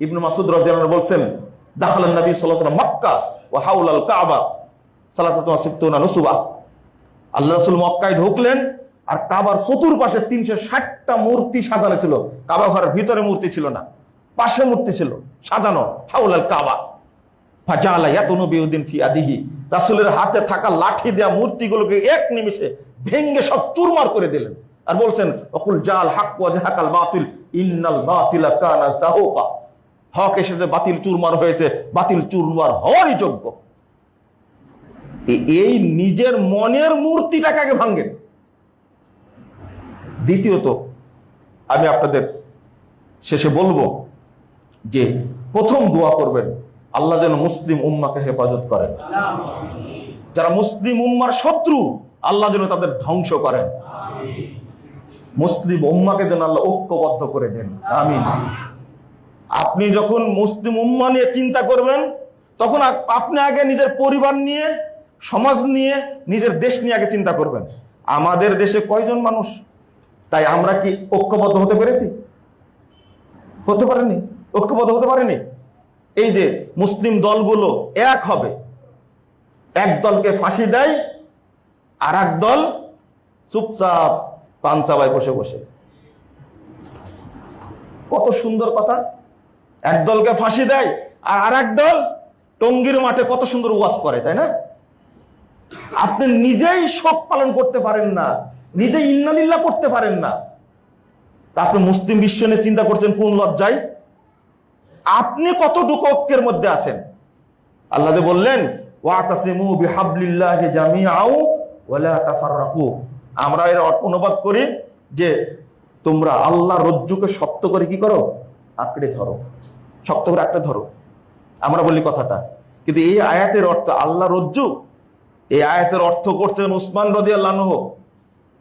ইবনে মাসউদ রাদিয়াল্লাহু আনহু বলছেন দাখালান নবী সাল্লাল্লাহু আলাইহি ওয়াসাল্লাম মক্কা ওয়া হাওলাল কাবা সালাসাতু ওয়া সিত্তুনা নুসবা। আল্লাহ রাসূল মক্কায় ঢুকলেন আর কাবার চতুর্পাশে 360টা মূর্তি সাজানো ছিল। কাবা ঘরের ভিতরে মূর্তি ছিল না, পাশে মূর্তি ছিল সাজানো। হাওলাল কাবা ফাজালা ইয়াতুনু বিউদ্দিন ফি আদিহি। রাসূলের হাতে থাকা লাঠি দেয়া মূর্তিগুলোকে এক নিমিষে ভেঙ্গে সব চুরমার করে দিলেন আর বলছেন ওয়াকুল জাল হক ওয়া জাহাকাল বাতিল ইন্নাল বাতিলা কানা যাহুকা। হক এসেছে, বাতিল চুরমার হয়েছে, বাতিল চুরমার হওয়ারই যোগ্য। এই নিজের মনের মূর্তিটাকে আগে ভাঙেন। দ্বিতীয়ত আমি আপনাদের শেষে বলবো যে প্রথম দোয়া করবেন আল্লাহ যেন মুসলিম উম্মাকে হেফাজত করেন। যারা মুসলিম উম্মার শত্রু আল্লাহ যেন তাদের ধ্বংস করেন। মুসলিম উম্মাকে যেন আল্লাহ ঐক্যবদ্ধ করে দেন। আমিন। আপনি যখন মুসলিম উম্মা নিয়ে চিন্তা করবেন তখন আপনি আগে নিজের পরিবার নিয়ে, সমাজ নিয়ে, নিজের দেশ নিয়ে আগে চিন্তা করবেন। আমাদের দেশে কয়জন মানুষ? তাই আমরা কি ঐক্যবদ্ধ হতে পেরেছি? হতে পারেনি, ঐক্যবদ্ধ হতে পারেনি। এই যে মুসলিম দলগুলো এক হবে, এক দলকে ফাঁসি দেয় আর এক দল চুপচাপ পান চাবায় বসে বসে। কত সুন্দর কথা! এক দলকে ফাঁসি দেয় আর এক দল টঙ্গীর মাঠে কত সুন্দর ওয়াজ করে, তাই না? আপনি নিজেই শোক পালন করতে পারেন না, নিজে ইন্নালিল্লাহ করতে পারেন না, তা আপনি মুসলিম বিশ্ব নিয়ে চিন্তা করছেন কোন লজ্জায়? আপনি কতটুকু ঐক্যের মধ্যে আছেন? আল্লাহ বললেন ওয়াতাসিমু বিহাবলিল্লাহি জামিআও ওয়া লা তাফাররাকু। আমরা এর অনুবাদ করি যে তোমরা আল্লাহর রজ্জুকে শক্ত করে কি করো? আঁকড়ে ধরো, শক্ত করে আঁকড়ে ধরো। আমরা বলি কথাটা, কিন্তু এই আয়াতের অর্থ আল্লাহ রজ্জু, এই আয়াতের অর্থ করছেন উসমান রাদিয়াল্লাহু আনহু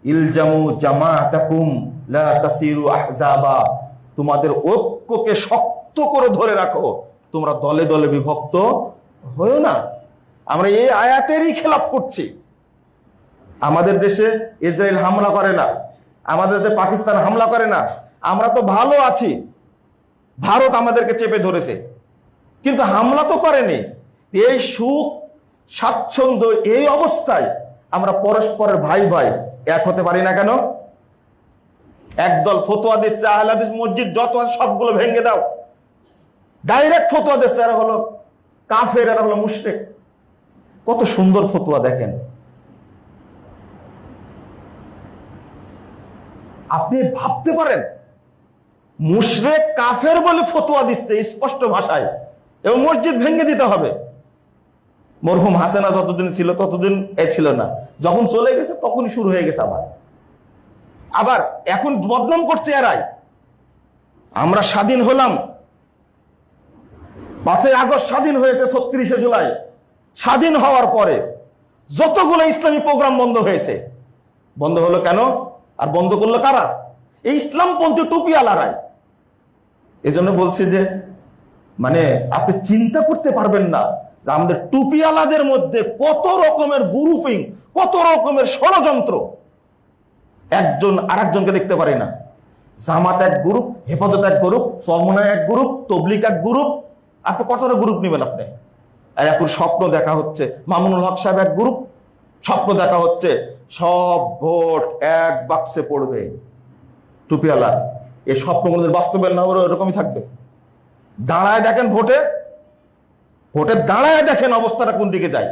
ইলজামু জামাআতাকুম লা তাসিরু আহজাবা। তোমাদের ঐক্যকে শক্ত করে ধরে রাখো, তোমরা দলে দলে বিভক্ত হয়েও না। আমরা এই আয়াতেরই খেলাপ করছি। আমাদের দেশে ইসরায়েল হামলা করে না, আমাদের দেশে পাকিস্তান হামলা করে না, আমরা তো ভালো আছি। ভারত আমাদেরকে চেপে ধরেছে, কিন্তু হামলা তো করেনি। এই সুখ স্বাচ্ছন্দ্য, এই অবস্থায় আমরা পরস্পরের ভাই ভাই এক হতে পারি না কেন? একদল ফতোয়া দিচ্ছে আহলে হাদিস মসজিদ যত আছে সবগুলো ভেঙে দাও, ডাইরেক্ট ফতোয়া দিচ্ছে এরা হলো কাফের, এরা হলো মুশরিক। কত সুন্দর ফতোয়া দেখেন। আপনি ভাবতে পারেন মুশরিক কাফের বলে ফতোয়া দিচ্ছে স্পষ্ট ভাষায়, এবং মসজিদ ভেঙে দিতে হবে। মরহুম হাসেনা যতদিন ছিল ততদিন এ ছিল না, যখন চলে গেছে তখনই শুরু হয়ে গেছে আবার এখন বদনাম করছে এরাই। আমরা স্বাধীন হলাম, 5 আগস্ট স্বাধীন হয়েছে, 36শে জুলাই স্বাধীন হওয়ার পরে যতগুলো ইসলামী প্রোগ্রাম বন্ধ হয়েছে। বন্ধ হলো কেন? আর বন্ধ করলো কারা? এই ইসলামপন্থী টুপিওয়ালারাই। এজন্য বলছি যে মানে আপনি চিন্তা করতে পারবেন না যে আমাদের টুপিওয়ালাদের মধ্যে কত রকমের গ্রুপিং, কত রকমের ষড়যন্ত্র। একজন আরেকজনকে দেখতে পারে না। জামাত এক গ্রুপ, হেফাজত এক গ্রুপ, চরমনায় এক গ্রুপ, তবলিগ এক গ্রুপ। আপনি কতটা গ্রুপ নেবেন? আপনি এখন স্বপ্ন দেখা হচ্ছে মামুনুল হক সাহেব এক গ্রুপ, স্বপ্ন দেখা হচ্ছে সব ভোট এক বাক্সে পড়বে টুপিওয়ালা। এই স্বপ্ন কোনদিন বাস্তবের না হলে এরকমই থাকবে। দাঁড়ায় দেখেন ভোটে দাঁড়ায় দেখেন অবস্থাটা কোন দিকে যায়।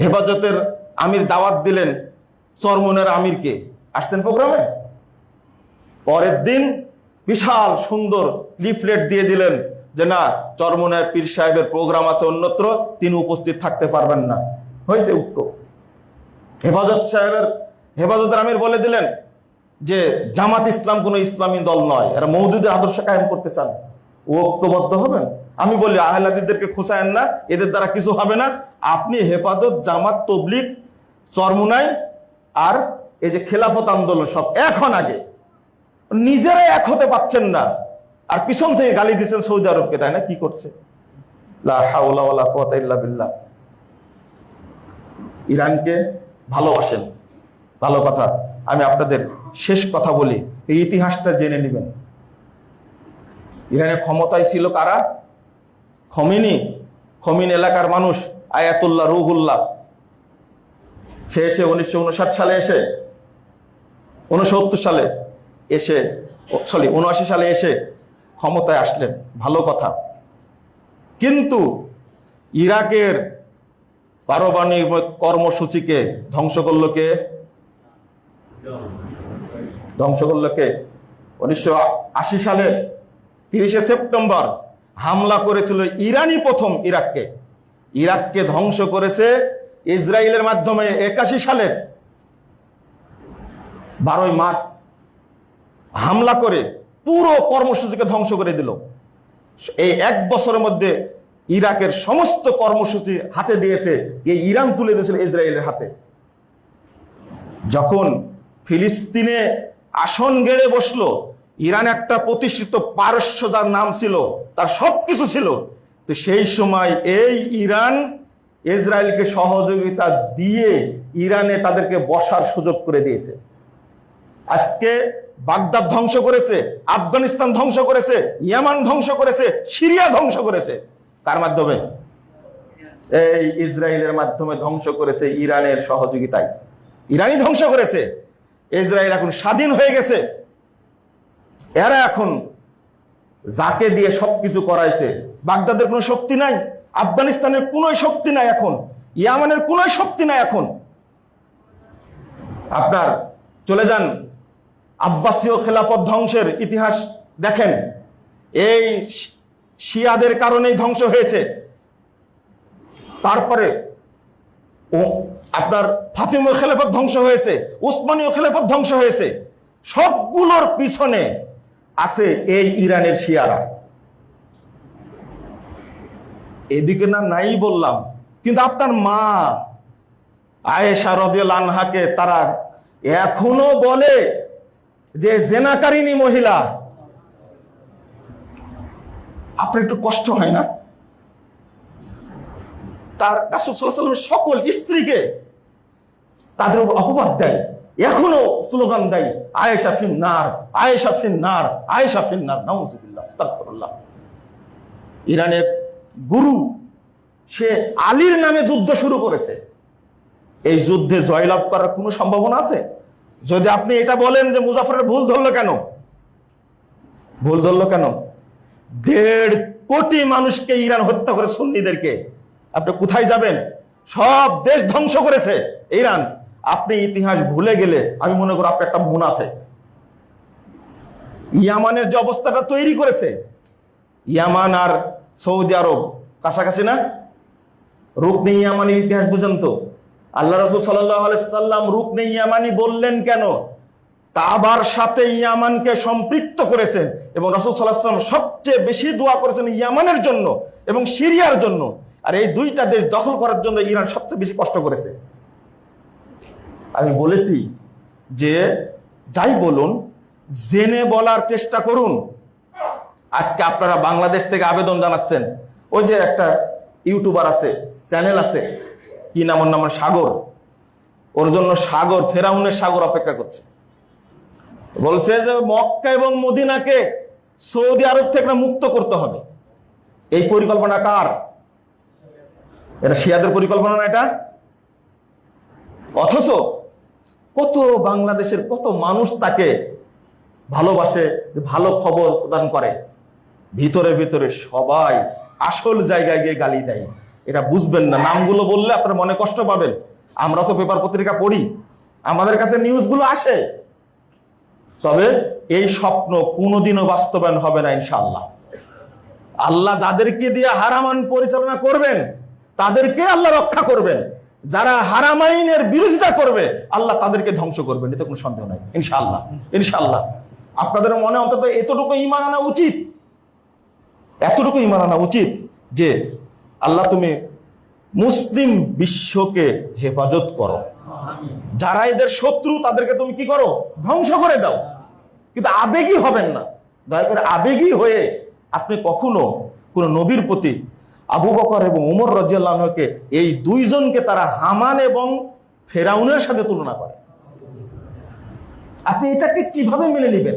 হেফাজতের আমির দাওয়াত দিলেন চরমনের আমিরকে, আসছেন প্রোগ্রামে, পরের দিন বিশাল সুন্দর লিফলেট দিয়ে দিলেন যে না, চরমনের পীর সাহেবের প্রোগ্রাম আছে অন্যত্র, তিনি উপস্থিত থাকতে পারবেন না। হয়েছে উক্ত। হেফাজতের আমির বলে দিলেন যে জামাত ইসলাম কোন ইসলামী দল নয়, এরা মওদুদের আদর্শ কায়েম করতে চান, ঐক্যবদ্ধ হবেন। আমি বলি আহলে হাদিসদেরকে খোঁচায়েন না, এদের দ্বারা কিছু হবে না। আপনি হেফাজত, জামাত, তবলিগ, চরমুনাই আর এই যে খেলাফত আন্দোলন সব এখন আগে নিজেরাই এক হতে পারছেন না, আর পিছন থেকে গালি দিচ্ছেন সৌদি আরবকে, তাই না? কি করছে? লা হাওলা ওয়ালা কুওয়াতা ইল্লা বিল্লাহ। ইরানকে ভালোবাসেন, ভালো কথা। আমি আপনাদের শেষ কথা বলি, এই ইতিহাসটা জেনে নেবেন। ইরানে ক্ষমতায় ছিল কারা? খমিনি এলাকার মানুষ, আয়াতুল্লাহ রুহুল্লাহ। সে এসে 1959 সালে এসে 79 সালে এসে ক্ষমতায় আসলেন, ভালো কথা। কিন্তু ইরাকের পারমাণবিক কর্মসূচিকে ধ্বংস করলো কে? 1980 সালে 30শে সেপ্টেম্বর হামলা করেছিল ইরানি প্রথম ইরাককে ধ্বংস করেছে ইসরায়েলের মাধ্যমে 81 সালের 12ই মার্চ হামলা করে পুরো কর্মসূচিকে ধ্বংস করে দিল। এই 1 বছরের মধ্যে ইরাকের সমস্ত কর্মসূচি হাতে দিয়েছে এই ইরান, তুলে দিয়েছিল ইসরায়েলের হাতে। যখন ফিলিস্তিনে আসন গেড়ে বসলো, ইরান একটা প্রতিষ্ঠিত পারস্য যার নাম ছিল, তার সবকিছু ছিল, তো সেই সময় এই ইরান ইসরায়েলকে সহযোগিতা দিয়ে ইরানে তাদেরকে বসার সুযোগ করে দিয়েছে। আজকে বাগদাদ ধ্বংস করেছে, আফগানিস্তান ধ্বংস করেছে, ইয়ামান ধ্বংস করেছে, সিরিয়া ধ্বংস করেছে। কার মাধ্যমে? এই ইসরায়েলের মাধ্যমে ধ্বংস করেছে, ইরানের সহযোগিতায়। ইরানই ধ্বংস করেছে। ইসরায়েল এখন স্বাধীন হয়ে গেছে। এরা এখন যাকে দিয়ে সবকিছু করাইছে, বাগদাদের কোনো শক্তি নাই, আফগানিস্তানের কোনো শক্তি নাই, এখন ইয়ামানের কোনো শক্তি নাই। এখন আপনার চলে যান আব্বাসীয় খেলাফত ধ্বংসের ইতিহাস দেখেন, এই শিয়াদের কারণেই ধ্বংস হয়েছে। তারপরে আপনার ফাতিমীয় খেলাফত ধ্বংস হয়েছে, উসমানীয় খেলাফত ধ্বংস হয়েছে। সবগুলোর পিছনে আছে এই ইরানের শিয়ারা। এদিকে না নাই বললাম, কিন্তু আপনার মা আয়েশা রাদিয়াল্লাহু আনহাকে তারা এখনো বলে যে জেনাকারিনী মহিলা। আপনার একটু কষ্ট হয় না? তার রাসূল সাল্লাল্লাহু আলাইহি ওয়াসাল্লামের সকল স্ত্রীকে তাদের উপর অপবাদ দেয়, এখনো স্লোগান দেয়, আয়েশা ফিন্নার, আয়েশা ফিন্নার, আয়েশা ফিন্নার, নাউযুবিল্লাহ, আস্তাগফিরুল্লাহ। ইরানের গুরু সে আলীর নামে যুদ্ধ শুরু করেছে। এই যুদ্ধে জয়লাভ করার কোনো সম্ভাবনা আছে? যদি আপনি এটা বলেন যে মুজাফফরের ভুল ধরলো কেন, ভুল ধরলো কেন? 1.5 কোটি মানুষকে ইরান হত্যা করে, সুন্নিদেরকে। আপনি কোথায় যাবেন? সব দেশ ধ্বংস করেছে ইরান। আপনি ইতিহাস ভুলে গেলে আমি মনে করি আপনি একটা মুনাফিক। ইয়ামানের যে অবস্থাটা তৈরি করেছে, ইয়ামান আর সৌদি আরব কাছাকাছি না? রুকনে ইয়ামানির ইতিহাস বুঝেন তো? আল্লাহ রাসূল সাল্লাল্লাহু আলাইহি সাল্লাম রুকনে ইয়ামানি বললেন কেন? কাবার সাথে ইয়ামানকে সম্পৃক্ত করেছেন, এবং রাসূল সাল্লাল্লাহু আলাইহি সাল্লাম সবচেয়ে বেশি দোয়া করেছেন ইয়ামানের জন্য এবং সিরিয়ার জন্য। আর এই দুইটা দেশ দখল করার জন্য ইরান সবচেয়ে বেশি কষ্ট করেছে। আমি বলেছি যে যাই বলুন, জেনে বলার চেষ্টা করুন। আজকে আপনারা বাংলাদেশ থেকে আবেদন জানাচ্ছেন, ওই যে একটা ইউটিউবার আছে, চ্যানেল আছে, কি নাম ওর নাম, সাগর, ওর জন্য সাগর, ফেরাউনের সাগর অপেক্ষা করছে। বলছে যে মক্কা এবং মদিনাকে সৌদি আরব থেকে মুক্ত করতে হবে। এই পরিকল্পনা কার? এটা শিয়াদের পরিকল্পনা না এটা? অথচ কত বাংলাদেশের কত মানুষ তাকে ভালোবাসে, ভালো খবর প্রদান করে, ভিতরে ভিতরে সবাই আসল জায়গায় গিয়ে গালি দেয়। এটা বুঝবেন না, নামগুলো বললে আপনার মনে কষ্ট পাবেন। আমরা তো পেপার পত্রিকা পড়ি, আমাদের কাছে নিউজগুলো আসে, তবে এই স্বপ্ন কোনোদিনও বাস্তবায়ন হবে না ইনশাআল্লাহ। আল্লাহ যাদেরকে দিয়ে হারামান পরিচালনা করবেন তাদেরকে আল্লাহ রক্ষা করবেন, যারা হারামাইনের বিরোধিতা করবে আল্লাহ তাদেরকে ধ্বংস করবেন, এতে কোনো সন্দেহ নাই ইনশাআল্লাহ। ইনশাআল্লাহ আপনাদের মনে অন্তত এতটুকু ঈমান আনা উচিত, এতটুকু ঈমান আনা উচিত যে আল্লাহ তুমি মুসলিম বিশ্বকে হেফাজত করো, যারা এদের শত্রু তাদেরকে তুমি কি করো, ধ্বংস করে দাও। কিন্তু আবেগী হবেন না, দয়া করে আবেগী হয়ে আপনি কখনো কোন নবীর প্রতি আবু বকর এবং ওমর রাদিয়াল্লাহু আনহুকে, এই দুইজনকে তারা হামান এবং ফেরাউনের সাথে তুলনা করে। আপনি এটাকে কিভাবে মেনে নেবেন?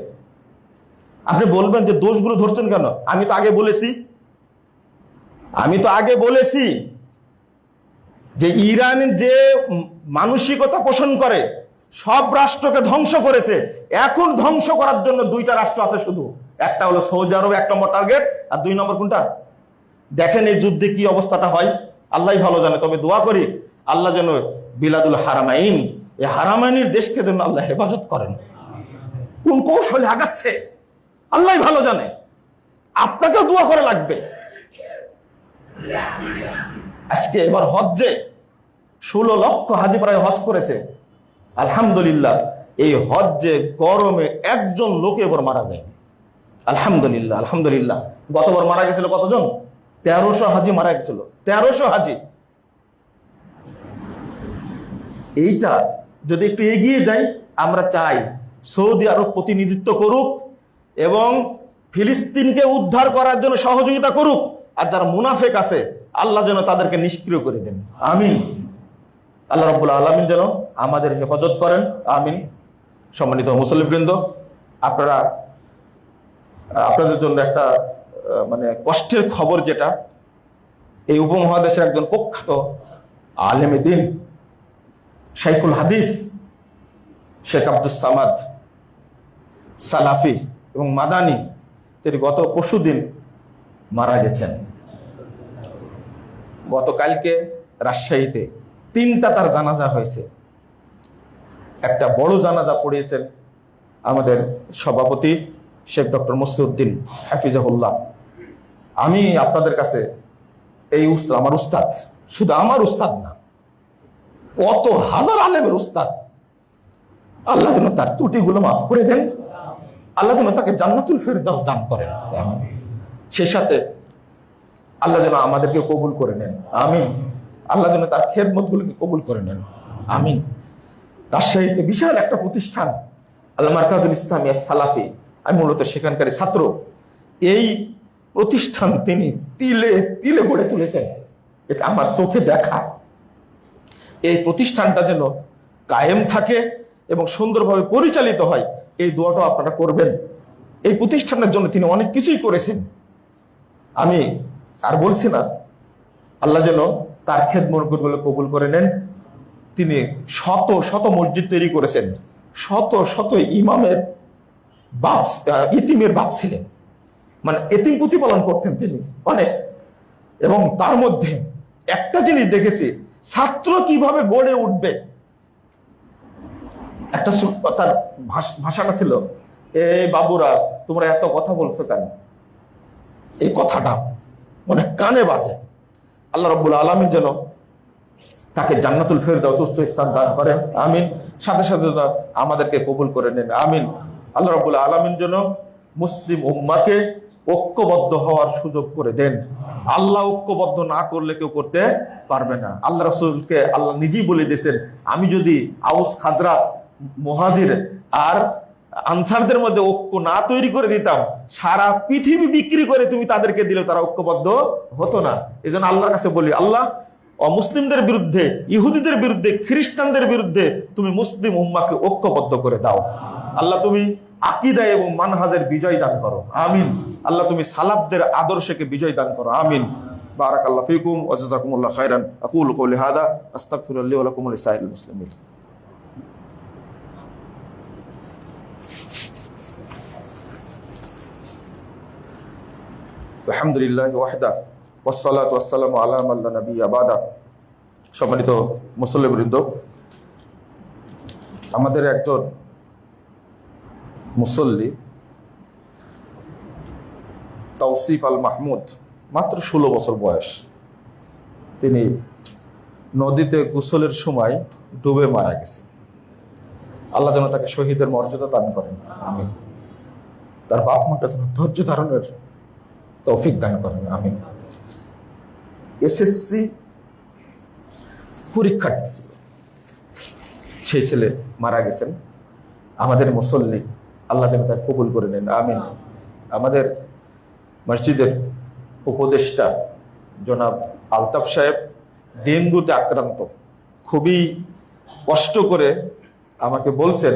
আপনি বলবেন যে দোষগুলো ধরছেন কেন? আমি তো আগে বলেছি যে ইরান যে মানসিকতা পোষণ করে, সব রাষ্ট্রকে ধ্বংস করেছে। এখন ধ্বংস করার জন্য দুইটা রাষ্ট্র আছে শুধু, একটা হলো সৌদি আরব, 1 নম্বর টার্গেট, আর 2 নম্বর কোনটা? দেখেন এই যুদ্ধে কি অবস্থাটা হয়, আল্লাহই ভালো জানে। তবে দোয়া করি আল্লাহ যেন বিলাদুল হারামাইন, এই হারামাইনের দেশকে যেন আল্লাহ হেফাজত করেন। কোন কৌশলে আগাচ্ছে আল্লাহই ভালো জানে, আপনাকেও দোয়া করে লাগবে। আজকে এবার হজ্জে 16 লক্ষ হাজি প্রায় হজ করেছে, আলহামদুলিল্লাহ। এই হজ্জে গরমে একজন লোক এবার মারা যায়, আলহামদুলিল্লাহ আলহামদুলিল্লাহ। গতবার মারা গেছিল কতজন? 1300 হাজি মারা গেছিল, 1300 হাজি। এইটা যদি একটু এগিয়ে যাই, আমরা চাই সৌদি আরব প্রতিনিধিত্ব করুক এবং ফিলিস্তিনকে উদ্ধার করার জন্য সহযোগিতা করুক, আর যারা মুনাফেক আছে আল্লাহ যেন তাদেরকে নিষ্ক্রিয় করে দেন, আমিন। আল্লাহ রাব্বুল আলামিন যেন আমাদের হেফাজত করেন, আমিন। সম্মানিত মুসল্লিবৃন্দ, আপনাদের জন্য একটা মানে কষ্টের খবর, যেটা এই উপমহাদেশের একজন প্রখ্যাত আলেমে দ্বীন শাইখুল হাদিস শেখ আব্দুস সামাদ সালাফি এবং মাদানী, তিনি গত পরশুদিন মারা গেছেন। গতকালকে রাজশাহীতে 3টা তার জানাজা হয়েছে। একটা বড় জানাজা পড়িয়েছেন আমাদের সভাপতি শেখ ডক্টর মসলিউদ্দিন হাফিজাহুল্লাহ। আমি আপনাদের কাছে এই উস্তাদ, আমার উস্তাদ, শুধু আমার উস্তাদ না, কত হাজার আলেমের উস্তাদ, আল্লাহ যেন তার ত্রুটিগুলো মাফ করে দেন, আল্লাহ যেন তাকে জান্নাতুল ফেরদাউস দান করেন, সেই সাথে আল্লাহ যেন আমাদেরকে কবুল করে নেন, আমিন। আল্লাহ যেন তার খেদমতগুলোকে কবুল করে নেন, আমিন। রাজশাহীতে বিশাল একটা প্রতিষ্ঠান আল মারকাজুল ইসলামিয়া সালাফি, আমি মূলত সেখানকারই ছাত্র। এই প্রতিষ্ঠান তিনি তিলে তিলে গড়ে তুলেছেন, এটা আমার চোখে দেখা। এই প্রতিষ্ঠানটা যেন কায়েম থাকে এবং সুন্দরভাবে পরিচালিত হয়, এই দোয়াটা আপনারা করবেন। এই প্রতিষ্ঠানের জন্য তিনি অনেক কিছুই করেছেন, আমি আর বলছি না। আল্লাহ যেন তার খেদমতগুলো কবুল করে নেন। তিনি শত শত মসজিদ তৈরি করেছেন, শত শত ইমামের বাপ, ইতিমের বাপ ছিলেন, মানে এতিম প্রতিপালন করতেন তিনি অনেক। এবং তার মধ্যে একটা জিনিস দেখেছি, ছাত্র কিভাবে গড়ে উঠবে। একটা তার ভাষাটা ছিল, এই বাবুরা তোমরা এত কথা বলছো কেন, এই কথাটা অনেক কানে বাজে। আল্লাহ রাব্বুল আলামিন যেন তাকে জান্নাতুল ফেরদাউস উচ্চ স্থান দান করেন, আমিন। সাথে সাথে আমাদেরকে কবুল করে নেন, আমিন। আল্লাহ রাব্বুল আলামিন যেন মুসলিম উম্মাহকে ঐক্যবদ্ধ হওয়ার সুযোগ করে দেন। আল্লাহ ঐক্যবদ্ধ না করলে কেউ করতে পারবে না। আল্লাহ রাসূলকে আল্লাহ নিজেই বলে দিয়েছেন, আমি যদি আউস খাজরাত মুহাজির আর আনসারদের মধ্যে ঐক্য না তৈরি করে দিতাম, সারা পৃথিবী বিক্রি করে তুমি তাদেরকে দিলে তারা ঐক্যবদ্ধ হতো না। এই জন্য আল্লাহর কাছে বলি, আল্লাহ অমুসলিমদের বিরুদ্ধে, ইহুদিদের বিরুদ্ধে, খ্রিস্টানদের বিরুদ্ধে তুমি মুসলিম উম্মাহকে ঐক্যবদ্ধ করে দাও। আল্লাহ তুমি আকীদা এবং মানহাজের বিজয় দান করো, আমিন। আল্লাহ তুমি সালাফদের আদর্শকে বিজয় দান করো, আমিন। বারাকাল্লাহু ফিকুম ওয়া জাযাকুমুল্লাহু খাইরান। আকুলু কওলি হাযা আস্তাগফিরুল্লাহ ওয়া লাকুম ওয়া লিসাইরিল মুসলিমিন। আলহামদুলিল্লাহি ওয়াহদা ওয়াসসালাতু ওয়াসসালামু আলা মান লা নাবিয়্যা বাদা। সম্মানিত মুসল্লিবৃন্দ, আমাদের একজন মুসল্লি তাওসিফ আল মাহমুদ, মাত্র 16 বছর বয়স, তিনি নদীতে গোসলের সময় ডুবে মারা গেছে। আল্লাহ যেন তাকে শহীদের মর্যাদা দান করেন, আমিন। তার বাপ মাকে যেন ধৈর্য ধারণের তৌফিক দান করেন, আমিন। এসএসসি পরীক্ষার্থী ছিল, সেই ছেলে মারা গেছেন। আমাদের মুসল্লি, আল্লাহ যেন তাকে কবুল করে নেন, আমিন। আমাদের মসজিদের উপদেষ্টা জনাব আলতাফ সাহেব ডেঙ্গুতে আক্রান্ত, খুবই কষ্ট করে আমাকে বলছেন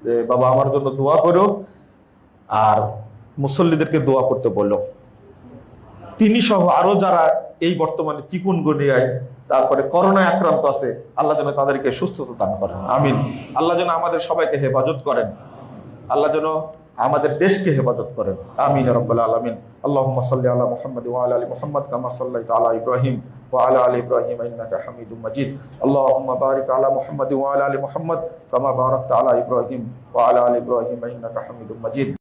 যে বাবা আমার জন্য দোয়া করো, আর মুসল্লিদেরকে দোয়া করতে বললো। তিনি সহ আরো যারা এই বর্তমানে চিকুনগুনিয়ায়, তারপরে করোনায় আক্রান্ত আছে, আল্লাহ যেন তাদেরকে সুস্থতা দান করেন, আমিন। আল্লাহ যেন আমাদের সবাইকে হেফাজত করেন, আল্লাহ যেন আমাদের দেশকে হেফাজত করেন, আমিন ইয়া রাব্বাল আলামিন। আল্লাহুম্মা সাল্লি আলা মুহাম্মাদ ওয়া আলা আলি মুহাম্মাদ কামা সাল্লাইতা আলা ইব্রাহিম ওয়া আলা আলি ইব্রাহিম ইন্নাকা হামিদুম মাজিদ। আল্লাহুম্মা বারিক আলা মুহাম্মাদ ওয়া আলা আলি মুহাম্মাদ কামা বারাকতা আলা ইব্রাহিম ওয়া আলা আলি ইব্রাহিম ইন্নাকা হামিদুম মাজিদ।